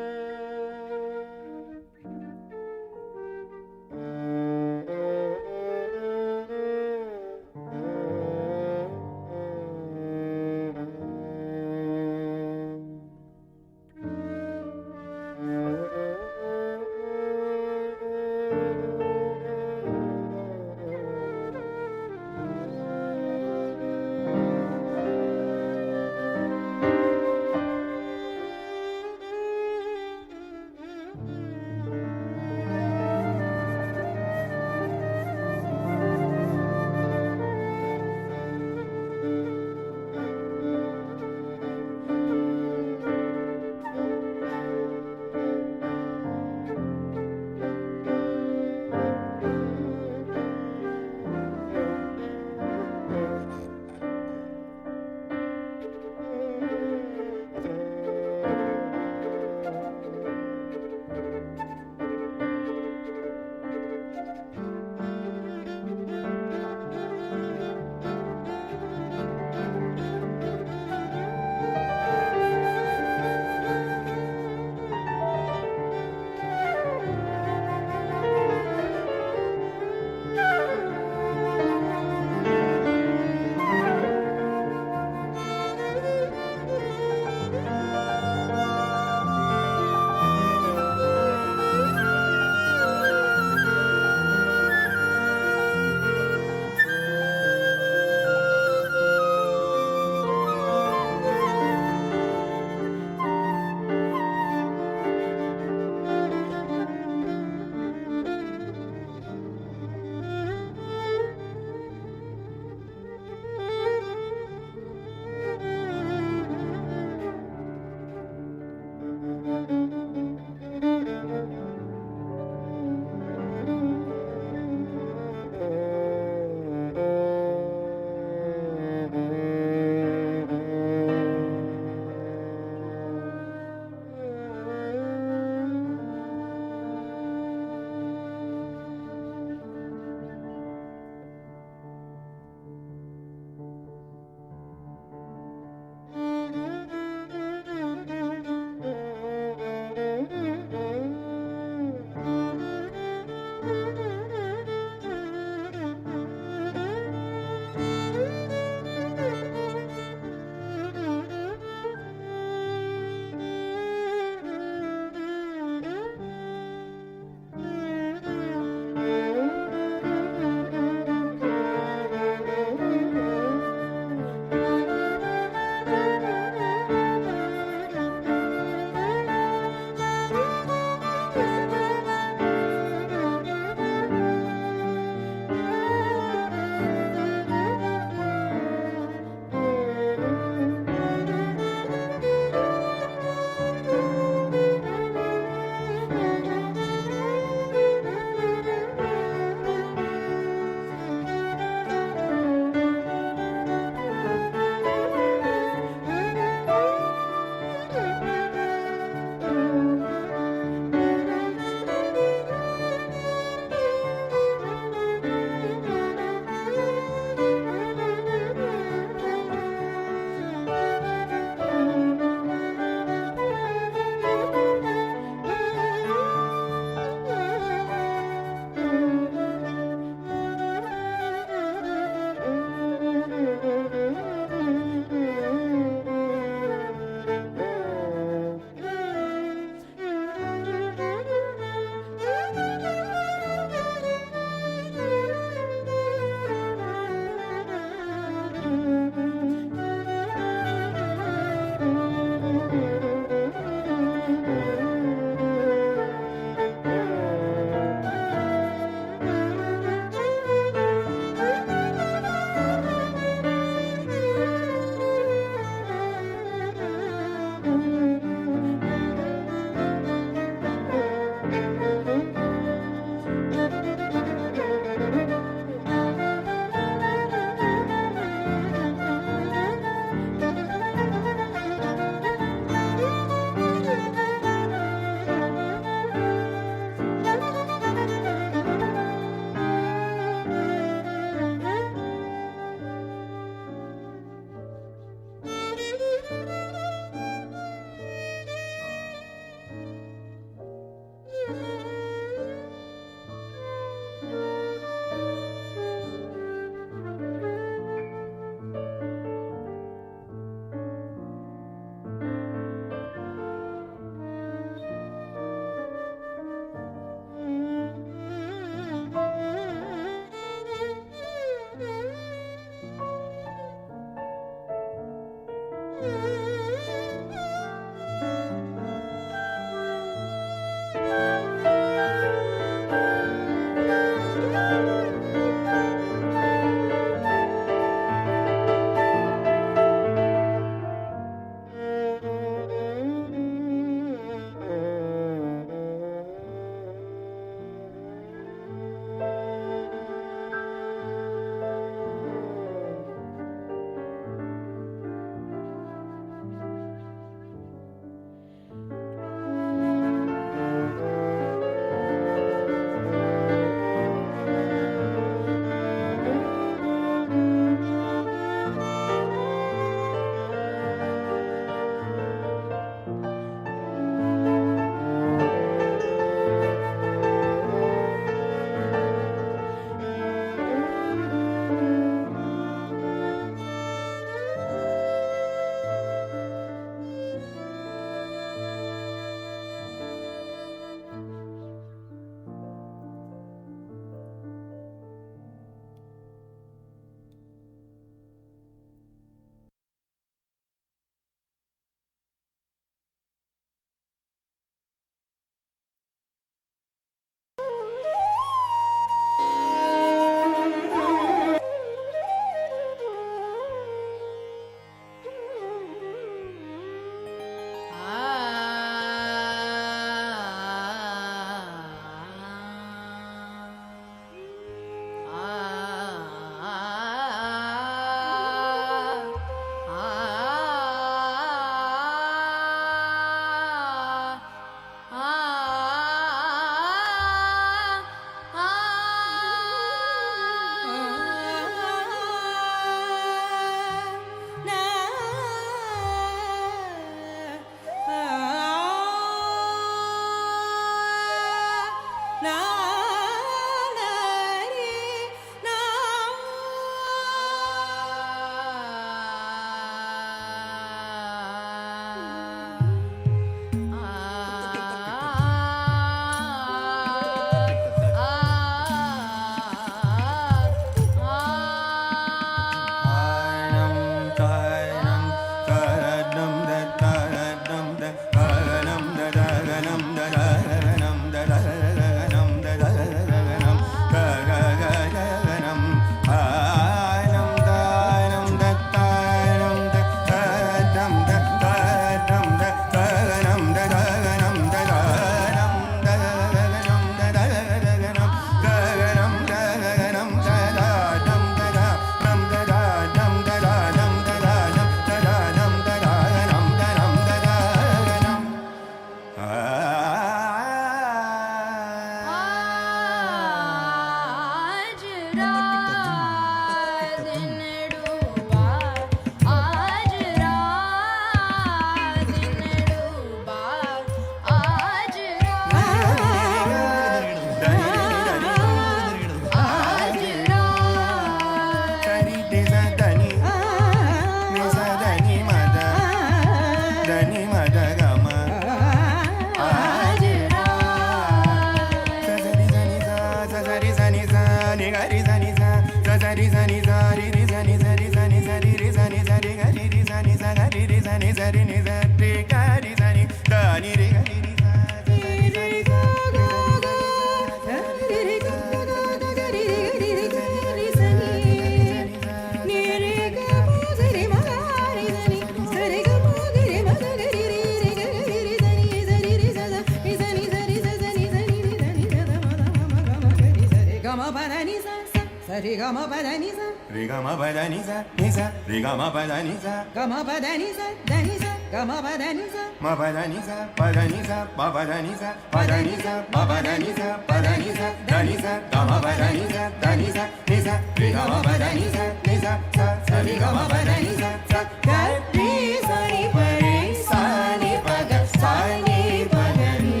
Speaker 6: re ga ma pa da ni sa
Speaker 7: re ga ma pa da ni sa ni sa re ga ma pa da ni sa
Speaker 6: ga ma pa da ni sa da ni sa ga ma pa da ni sa
Speaker 7: ma pa da ni sa pa da ni sa pa pa da ni sa pa da ni sa ma pa da ni sa pa da ni sa da ni sa ga ma pa da ni sa da ni sa ni sa re ga ma pa da ni sa ni sa sa sa re ga ma pa da ni sa sa ga re sa ni pa re sa ni pa ga sa ni pa ga ni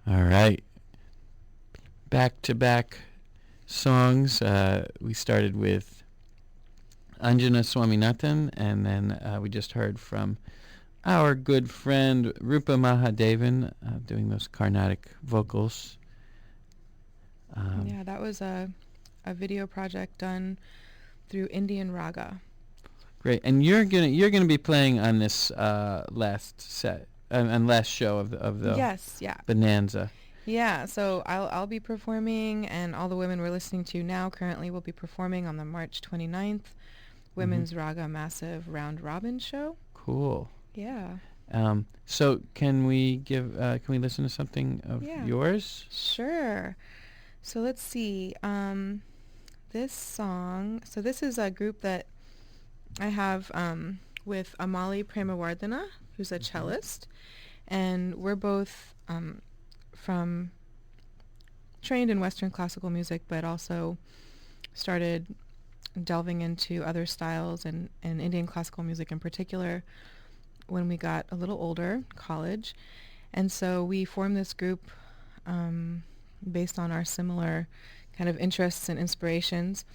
Speaker 2: All right. Back-to-back songs. We started with Anjana Swaminathan, and then we just heard from our good friend Rupa Mahadevan doing those Carnatic vocals.
Speaker 3: Yeah, that was a video project done through Indian Raga.
Speaker 2: Great, and you're gonna be playing on this last set and last show of the
Speaker 3: Yes, yeah.
Speaker 2: Bonanza.
Speaker 3: Yeah, so I'll be performing, and all the women we're listening to now currently will be performing on the March 29th Women's Raga Massive Round Robin show.
Speaker 2: Cool.
Speaker 3: Yeah.
Speaker 2: So can we listen to something of yours?
Speaker 3: Sure. So let's see. This song. So this is a group that I have with Amali Premawardhana, who's a cellist, and we're both trained in Western classical music, but also started delving into other styles and Indian classical music in particular when we got a little older, college. And so we formed this group based on our similar kind of interests and inspirations.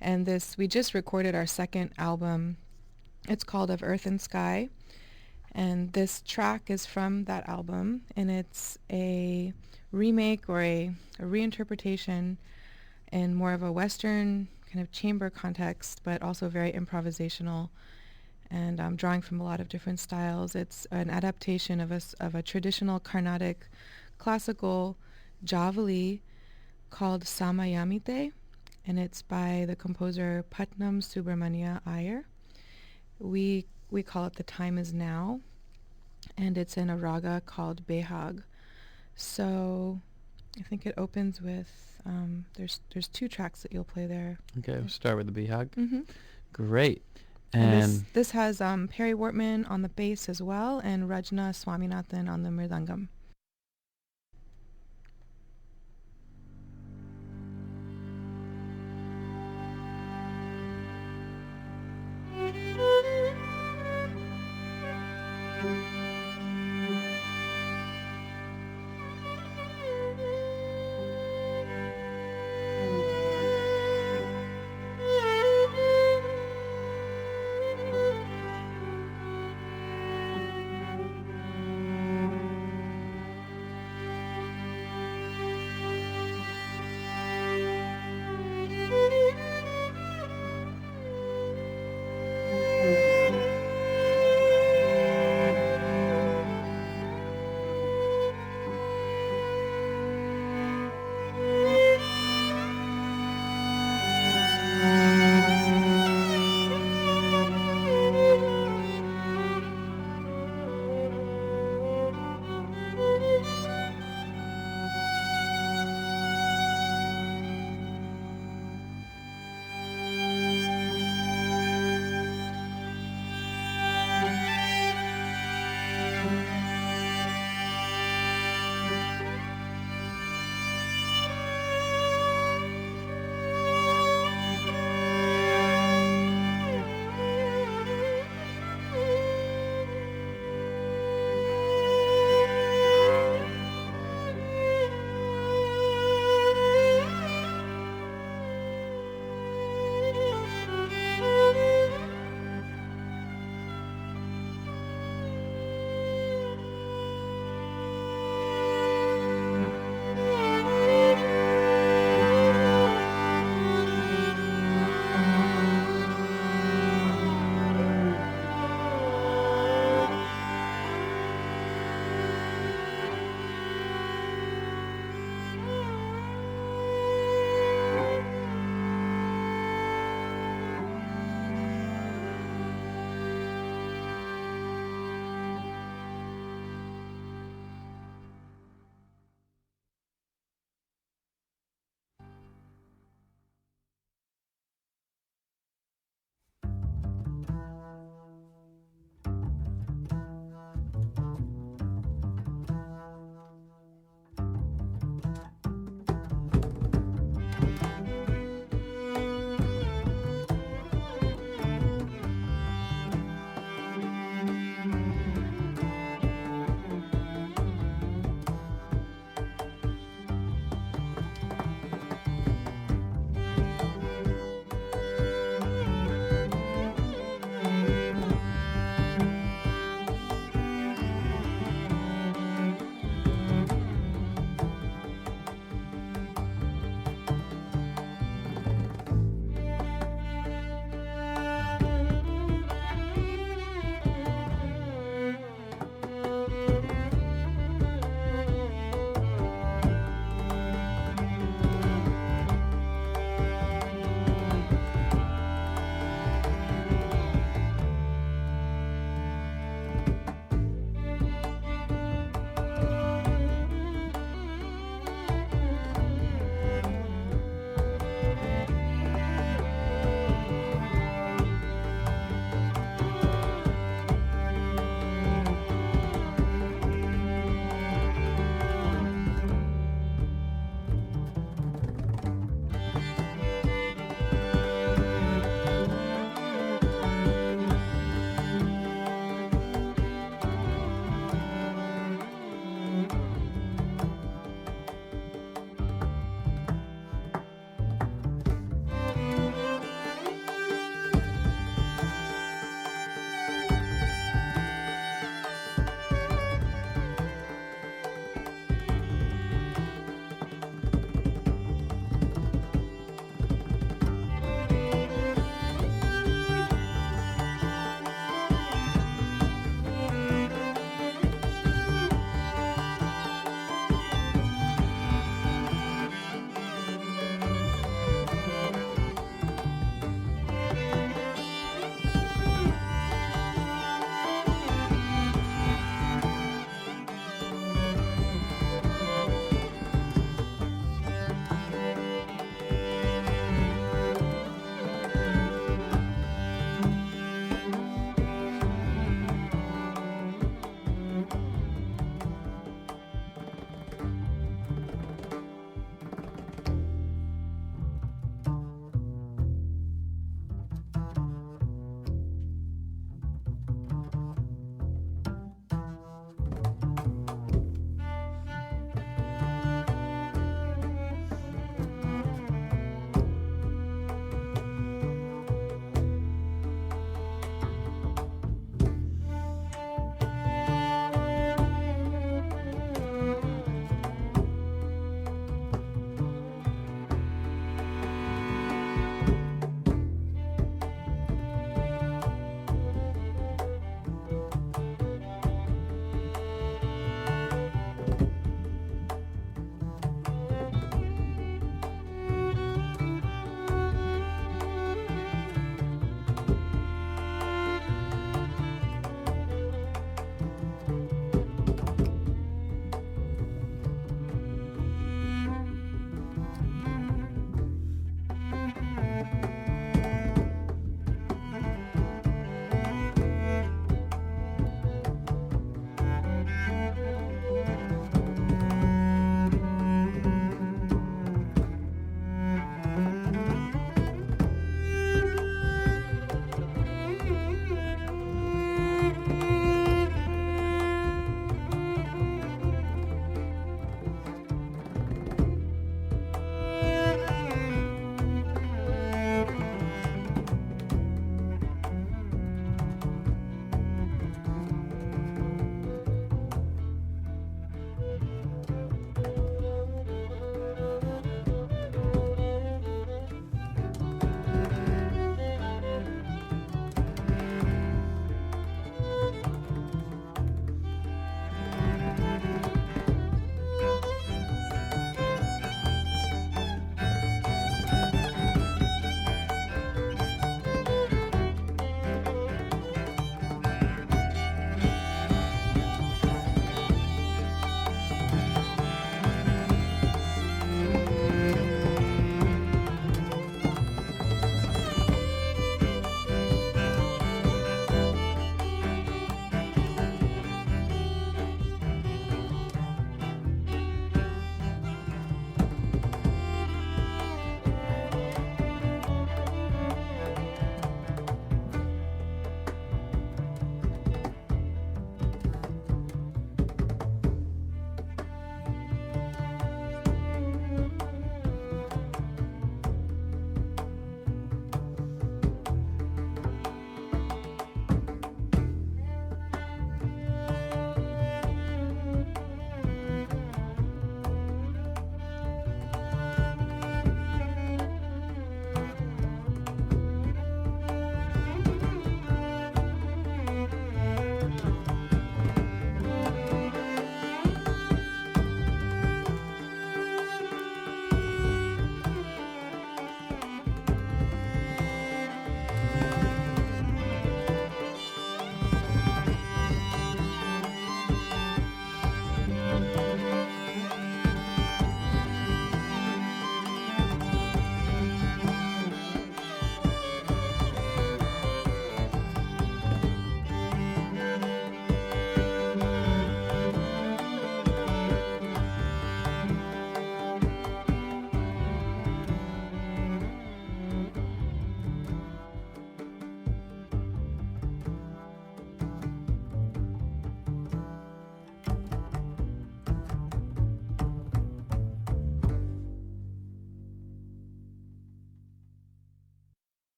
Speaker 3: And we just recorded our second album. It's called Of Earth and Sky. And this track is from that album, and it's a remake or a reinterpretation in more of a Western kind of chamber context, but also very improvisational, and drawing from a lot of different styles. It's an adaptation of a traditional Carnatic classical javali called Samayamite, and it's by the composer Putnam Subramania Iyer. We call it The Time Is Now, and it's in a raga called Behag. So I think it opens with, there's two tracks that you'll play there.
Speaker 2: Okay, we'll start with the Behag.
Speaker 3: Mm-hmm.
Speaker 2: Great.
Speaker 3: And this has Perry Wortman on the bass as well, and Rajna Swaminathan on the mridangam.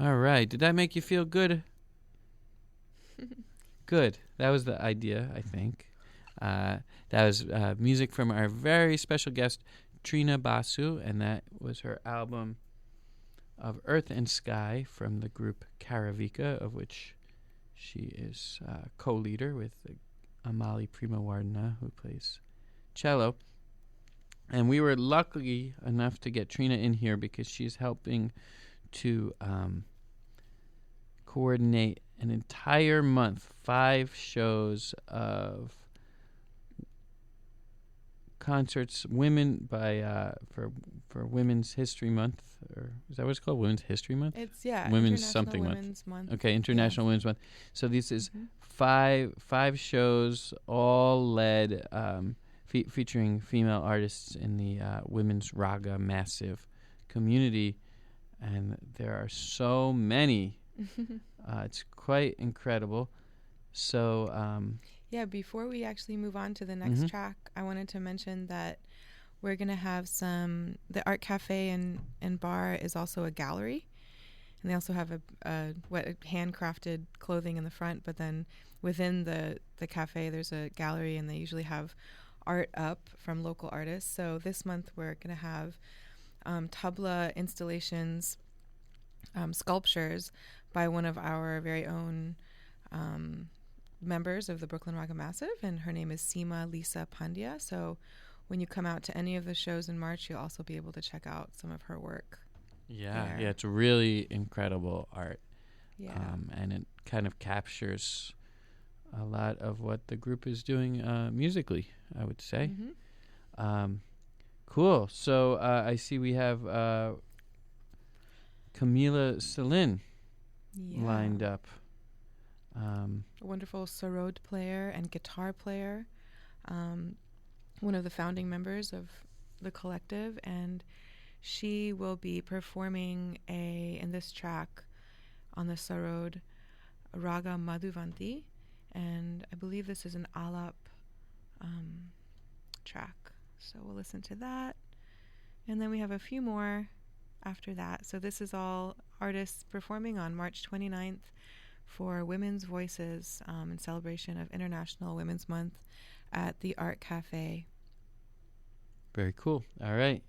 Speaker 2: All right. Did that make you feel good? Good. That was the idea, I think. That was music from our very special guest, Trina Basu, and that was her album of Earth and Sky from the group Karavika, of which she is co-leader with Amali Primawardena, who plays cello. And we were lucky enough to get Trina in here because she's helping to coordinate an entire month, 5 shows of concerts, women for Women's History Month, or is that what it's called? Women's History Month?
Speaker 3: It's Women's
Speaker 2: Women's
Speaker 3: International
Speaker 2: something
Speaker 3: Women's Month.
Speaker 2: Okay, International Women's Month. So this is five shows, all led featuring female artists in the Women's Raga Massive community, and there are so many. It's quite incredible. So
Speaker 3: before we actually move on to the next track, I wanted to mention that we're going to have the Art Cafe and bar is also a gallery, and they also have a handcrafted clothing in the front, but then within the cafe there's a gallery, and they usually have art up from local artists. So this month we're going to have tabla installations, sculptures by one of our very own members of the Brooklyn Raga Massive, and her name is Seema Lisa Pandya. So when you come out to any of the shows in March, you'll also be able to check out some of her work.
Speaker 2: Yeah, it's really incredible art.
Speaker 3: Yeah.
Speaker 2: And it kind of captures a lot of what the group is doing musically, I would say. Cool. So I see we have Camila Celine lined up.
Speaker 3: A wonderful sarod player and guitar player, one of the founding members of the collective, and she will be performing in this track on the sarod Raga Madhuvanti, and I believe this is an alap track. So we'll listen to that, and then we have a few more after that. So this is all artists performing on March 29th for Women's Voices in celebration of International Women's Month at the Art Cafe.
Speaker 2: Very cool. All right.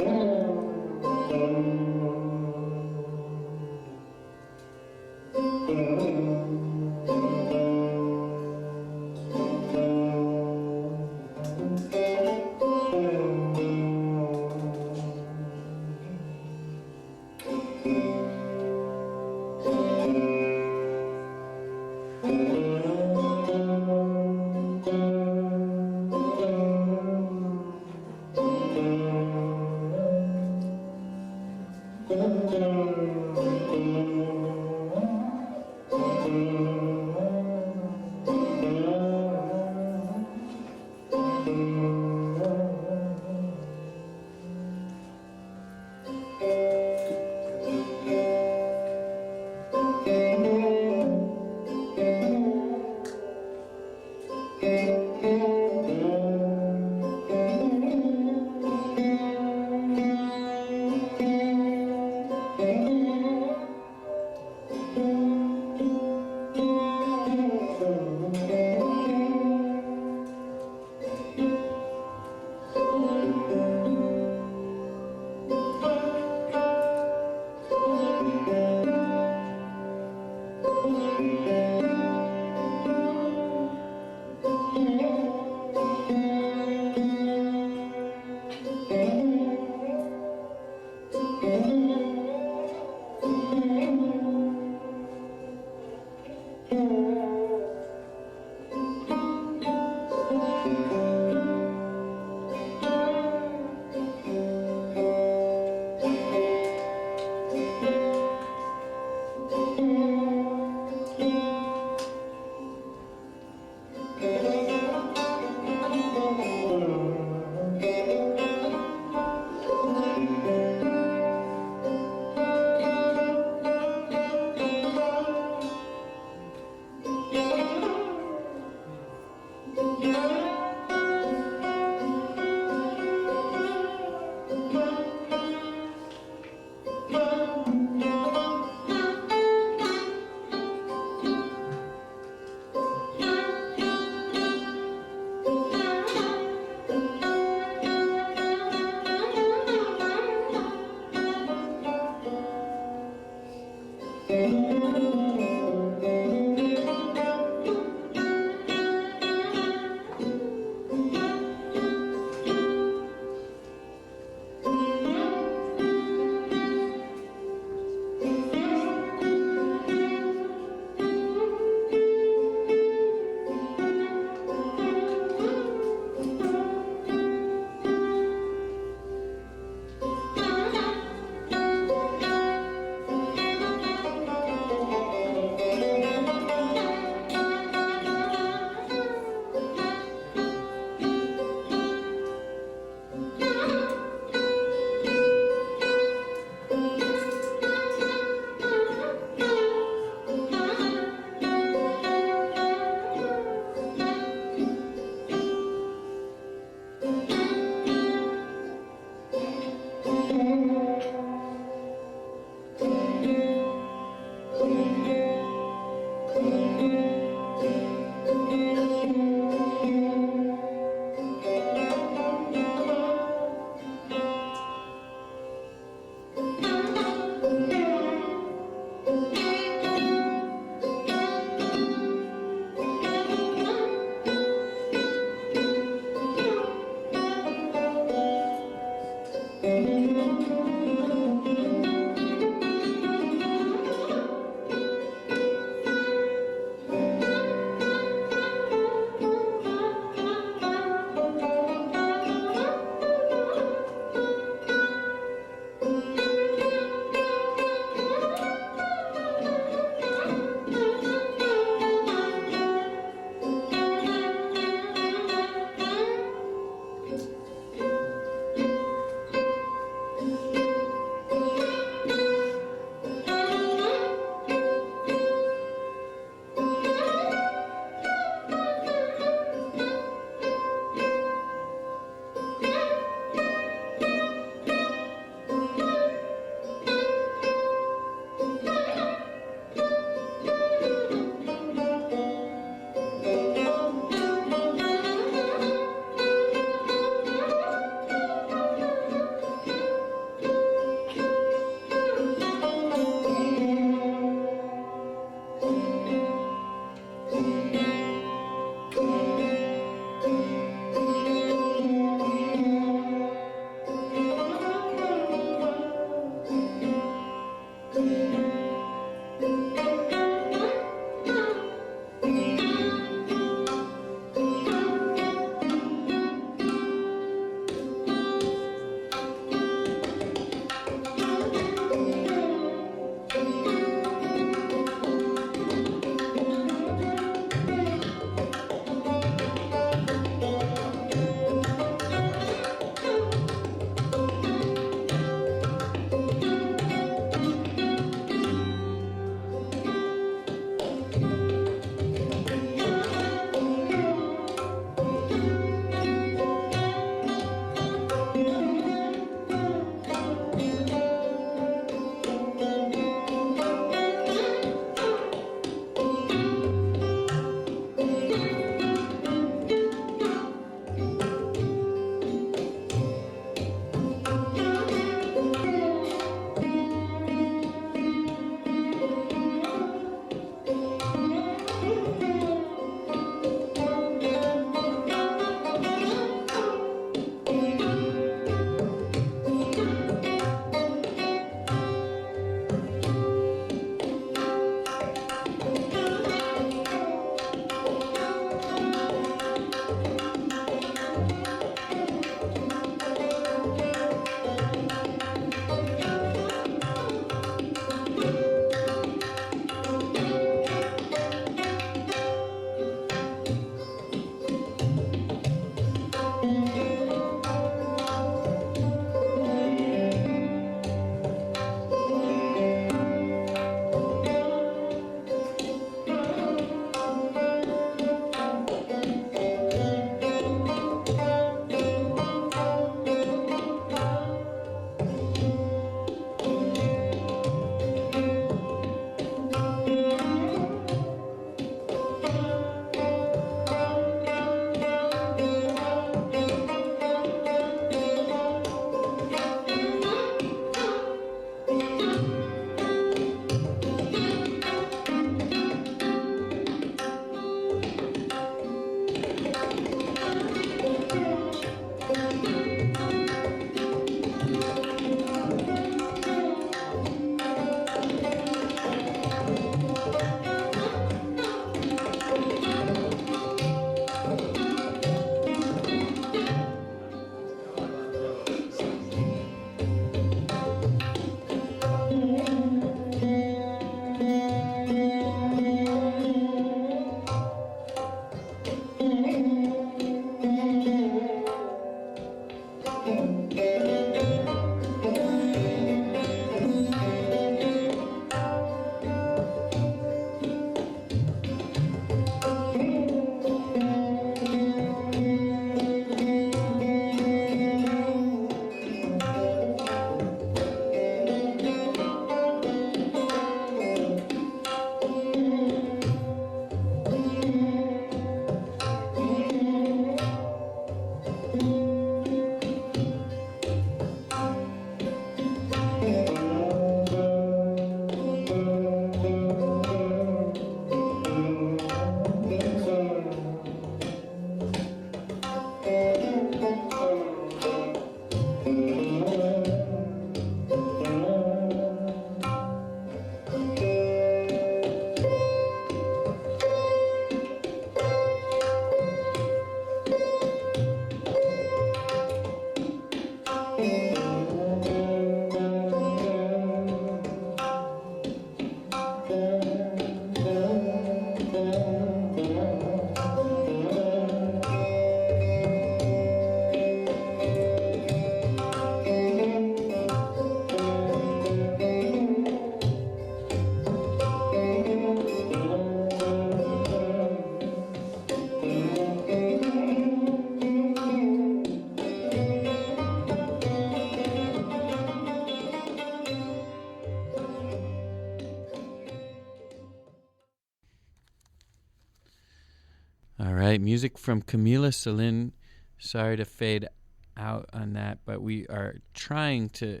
Speaker 2: All right, music from Camila Celine. Sorry to fade out on that, but we are trying to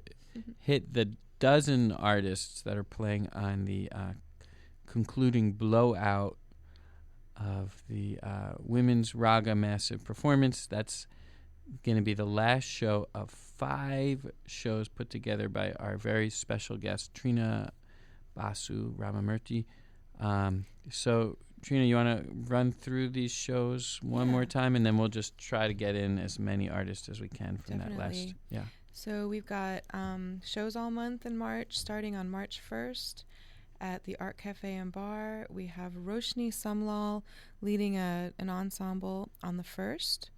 Speaker 2: hit the dozen artists that are playing on the concluding blowout of the Women's Raga Massive performance. That's going to be the last show of 5 shows put together by our very special guest, Trina Basu Ramamurthy. So, Trina, you want to run through these shows one more time, and then we'll just try to get in as many artists as we can from that last. Yeah.
Speaker 3: So we've got shows all month in March, starting on March 1st at the Art Cafe and Bar. We have Roshni Samlal leading an ensemble on the 1st.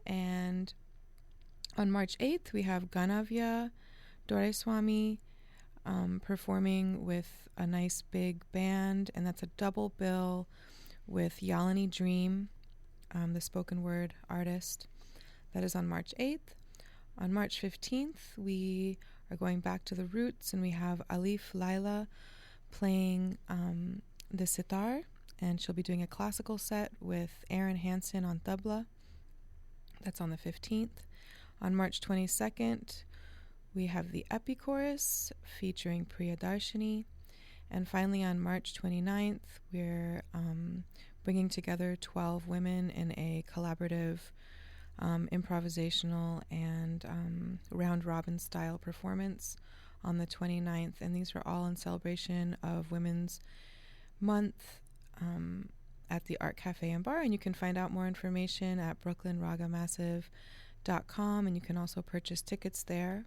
Speaker 3: And on March 8th, we have Ganavya Doraiswamy performing with a nice big band, and that's a double bill with Yalini Dream, the spoken word artist. That is on March 8th. On March 15th, we are going back to the roots, and we have Alif Leila playing the sitar, and she'll be doing a classical set with Aaron Hansen on tabla. That's on the 15th. On March 22nd, we have the Epichorus featuring Priyadarshini. And finally, on March 29th, we're bringing together 12 women in a collaborative improvisational and round-robin style performance on the 29th. And these are all in celebration of Women's Month at the Art Cafe and Bar. And you can find out more information at brooklynragamassive.com, and you can also purchase tickets there.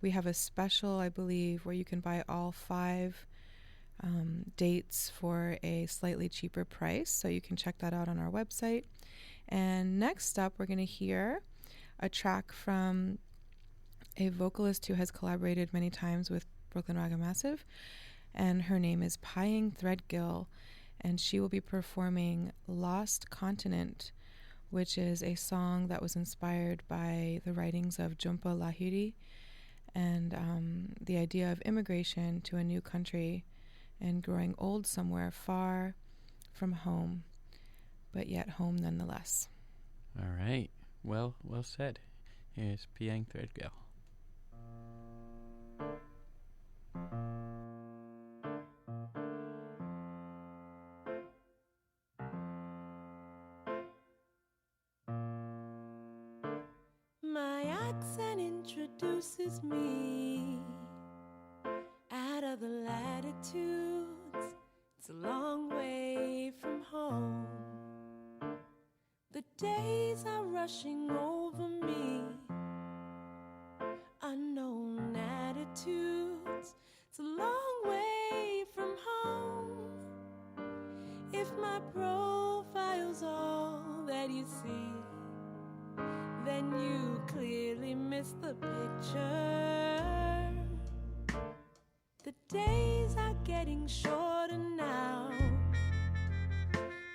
Speaker 3: We have a special, I believe, where you can buy all 5 dates for a slightly cheaper price, so you can check that out on our website. And next up, we're going to hear a track from a vocalist who has collaborated many times with Brooklyn Raga Massive, and her name is Pying Threadgill, and she will be performing Lost Continent, which is a song that was inspired by the writings of Jhumpa Lahiri, and the idea of immigration to a new country and growing old somewhere far from home, but yet home nonetheless.
Speaker 2: All right. Well said. Here's Pying Threadgill.
Speaker 8: My accent introduces me out of the latitudes. It's a long way from home. The days are rushing over me. Unknown attitudes. It's a long way from home. If my profile's all that you see, then you clearly missed the picture. The days are getting shorter now.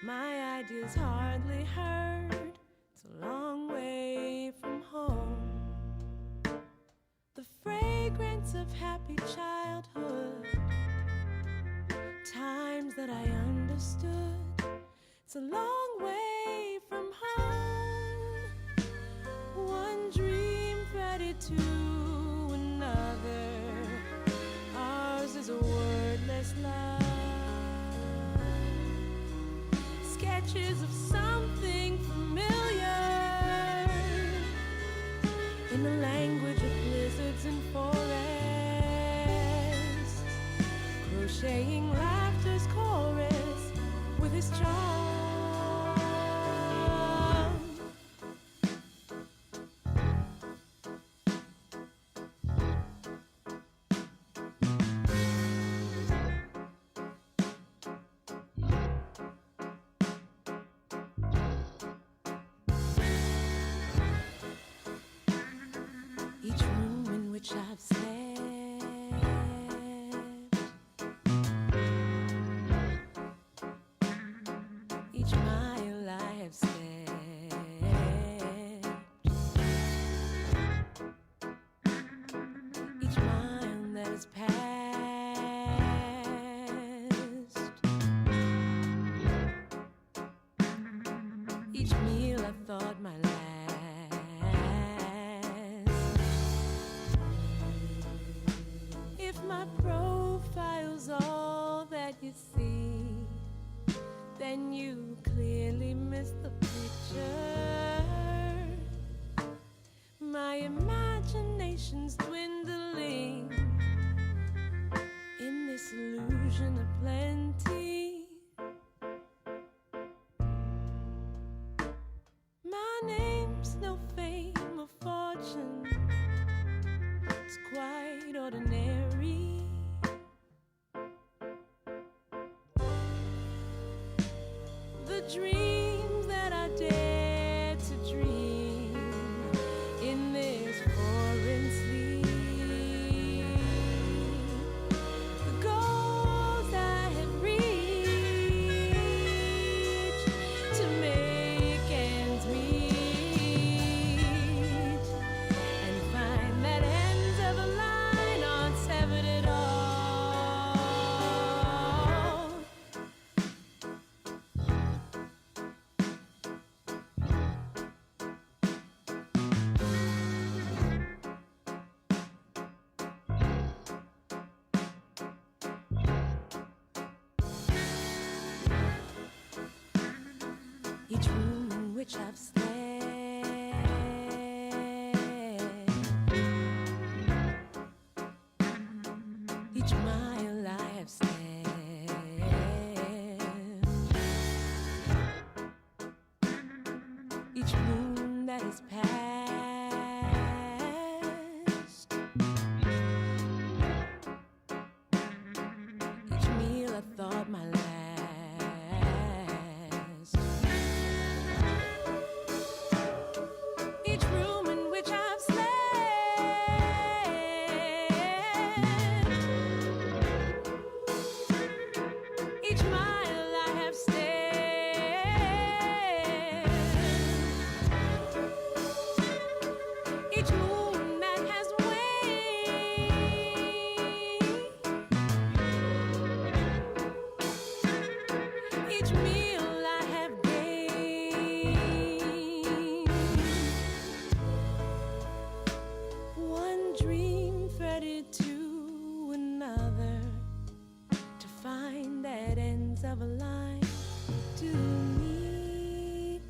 Speaker 8: My ideas hardly heard. It's a long way from home. The fragrance of happy childhood, times that I understood. It's a long way from home. in the language of blizzards and forests, crocheting laughter's chorus with his charm. Each room in which I've slept, each mile I have stepped, each mile that is past, each meal I thought my last. If my profile's all that you see, then you clearly missed the picture. My imagination's dwindling in this illusion of plenty. My name's no fame or fortune, it's quite ordinary. The dreams that I dare to dream in this foreign sleep, the goals I have reached to make ends meet, and find that ends of a line aren't severed at all. Each room in which I've slept, each mile I have stepped, each moon that is past, each meal I thought my last. Each room in which I've slept, each mile I have stepped, each moon that has waned, each meal I have gained. One dream threaded to another to find that ends of a line to meet.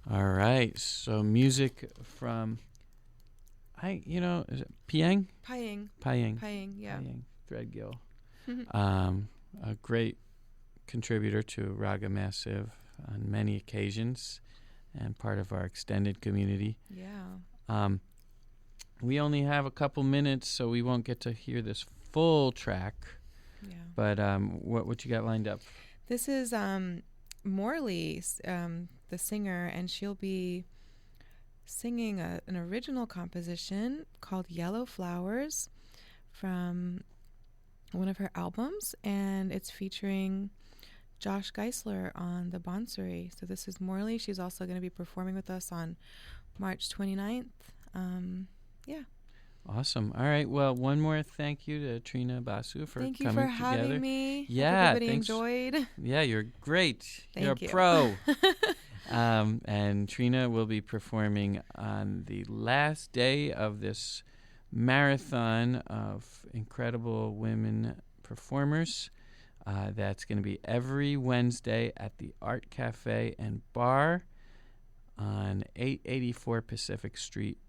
Speaker 2: All right. So music from, is it Piang?
Speaker 3: Paying.
Speaker 2: Paying.
Speaker 3: Paying, yeah.
Speaker 2: Paying. Threadgill. A great contributor to Raga Massive on many occasions and part of our extended community.
Speaker 3: Yeah.
Speaker 2: We only have a couple minutes, so we won't get to hear this full track.
Speaker 3: Yeah.
Speaker 2: But what you got lined up?
Speaker 3: This is Morley, the singer, and she'll be singing an original composition called Yellow Flowers from one of her albums, and it's featuring Josh Geisler on the Bonsuri. So this is Morley. She's also going to be performing with us on March 29th. Yeah.
Speaker 2: Awesome. All right. Well, one more thank you to Trina Basu for coming together.
Speaker 3: Thank you for having me.
Speaker 2: Yeah.
Speaker 3: Hope everybody enjoyed.
Speaker 2: Yeah, you're great. You're
Speaker 3: Thank you.
Speaker 2: a pro. And Trina will be performing on the last day of this marathon of incredible women performers. That's going to be every Wednesday at the Art Cafe and Bar on 884 Pacific Street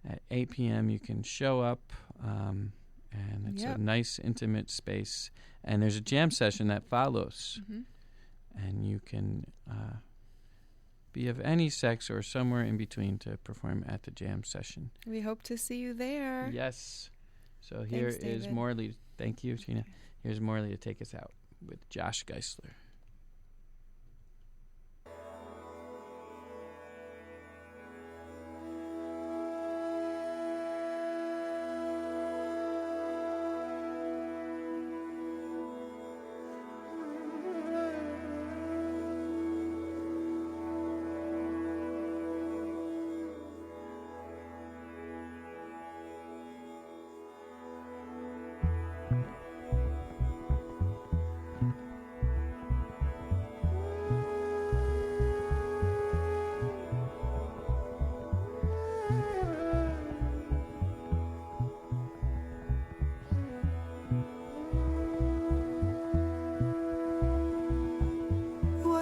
Speaker 2: at 8 p.m. You can show up, and it's a nice, intimate space. And there's a jam session that follows. Mm-hmm. And you can be of any sex or somewhere in between to perform at the jam session.
Speaker 3: We hope to see you there.
Speaker 2: Yes. So here is Morley. Thank you, Trina. Here's Morley to take us out with Josh Geisler.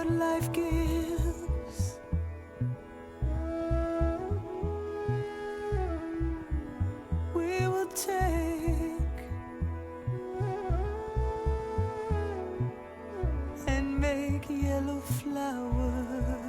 Speaker 6: Life gives, we will take and make yellow flowers.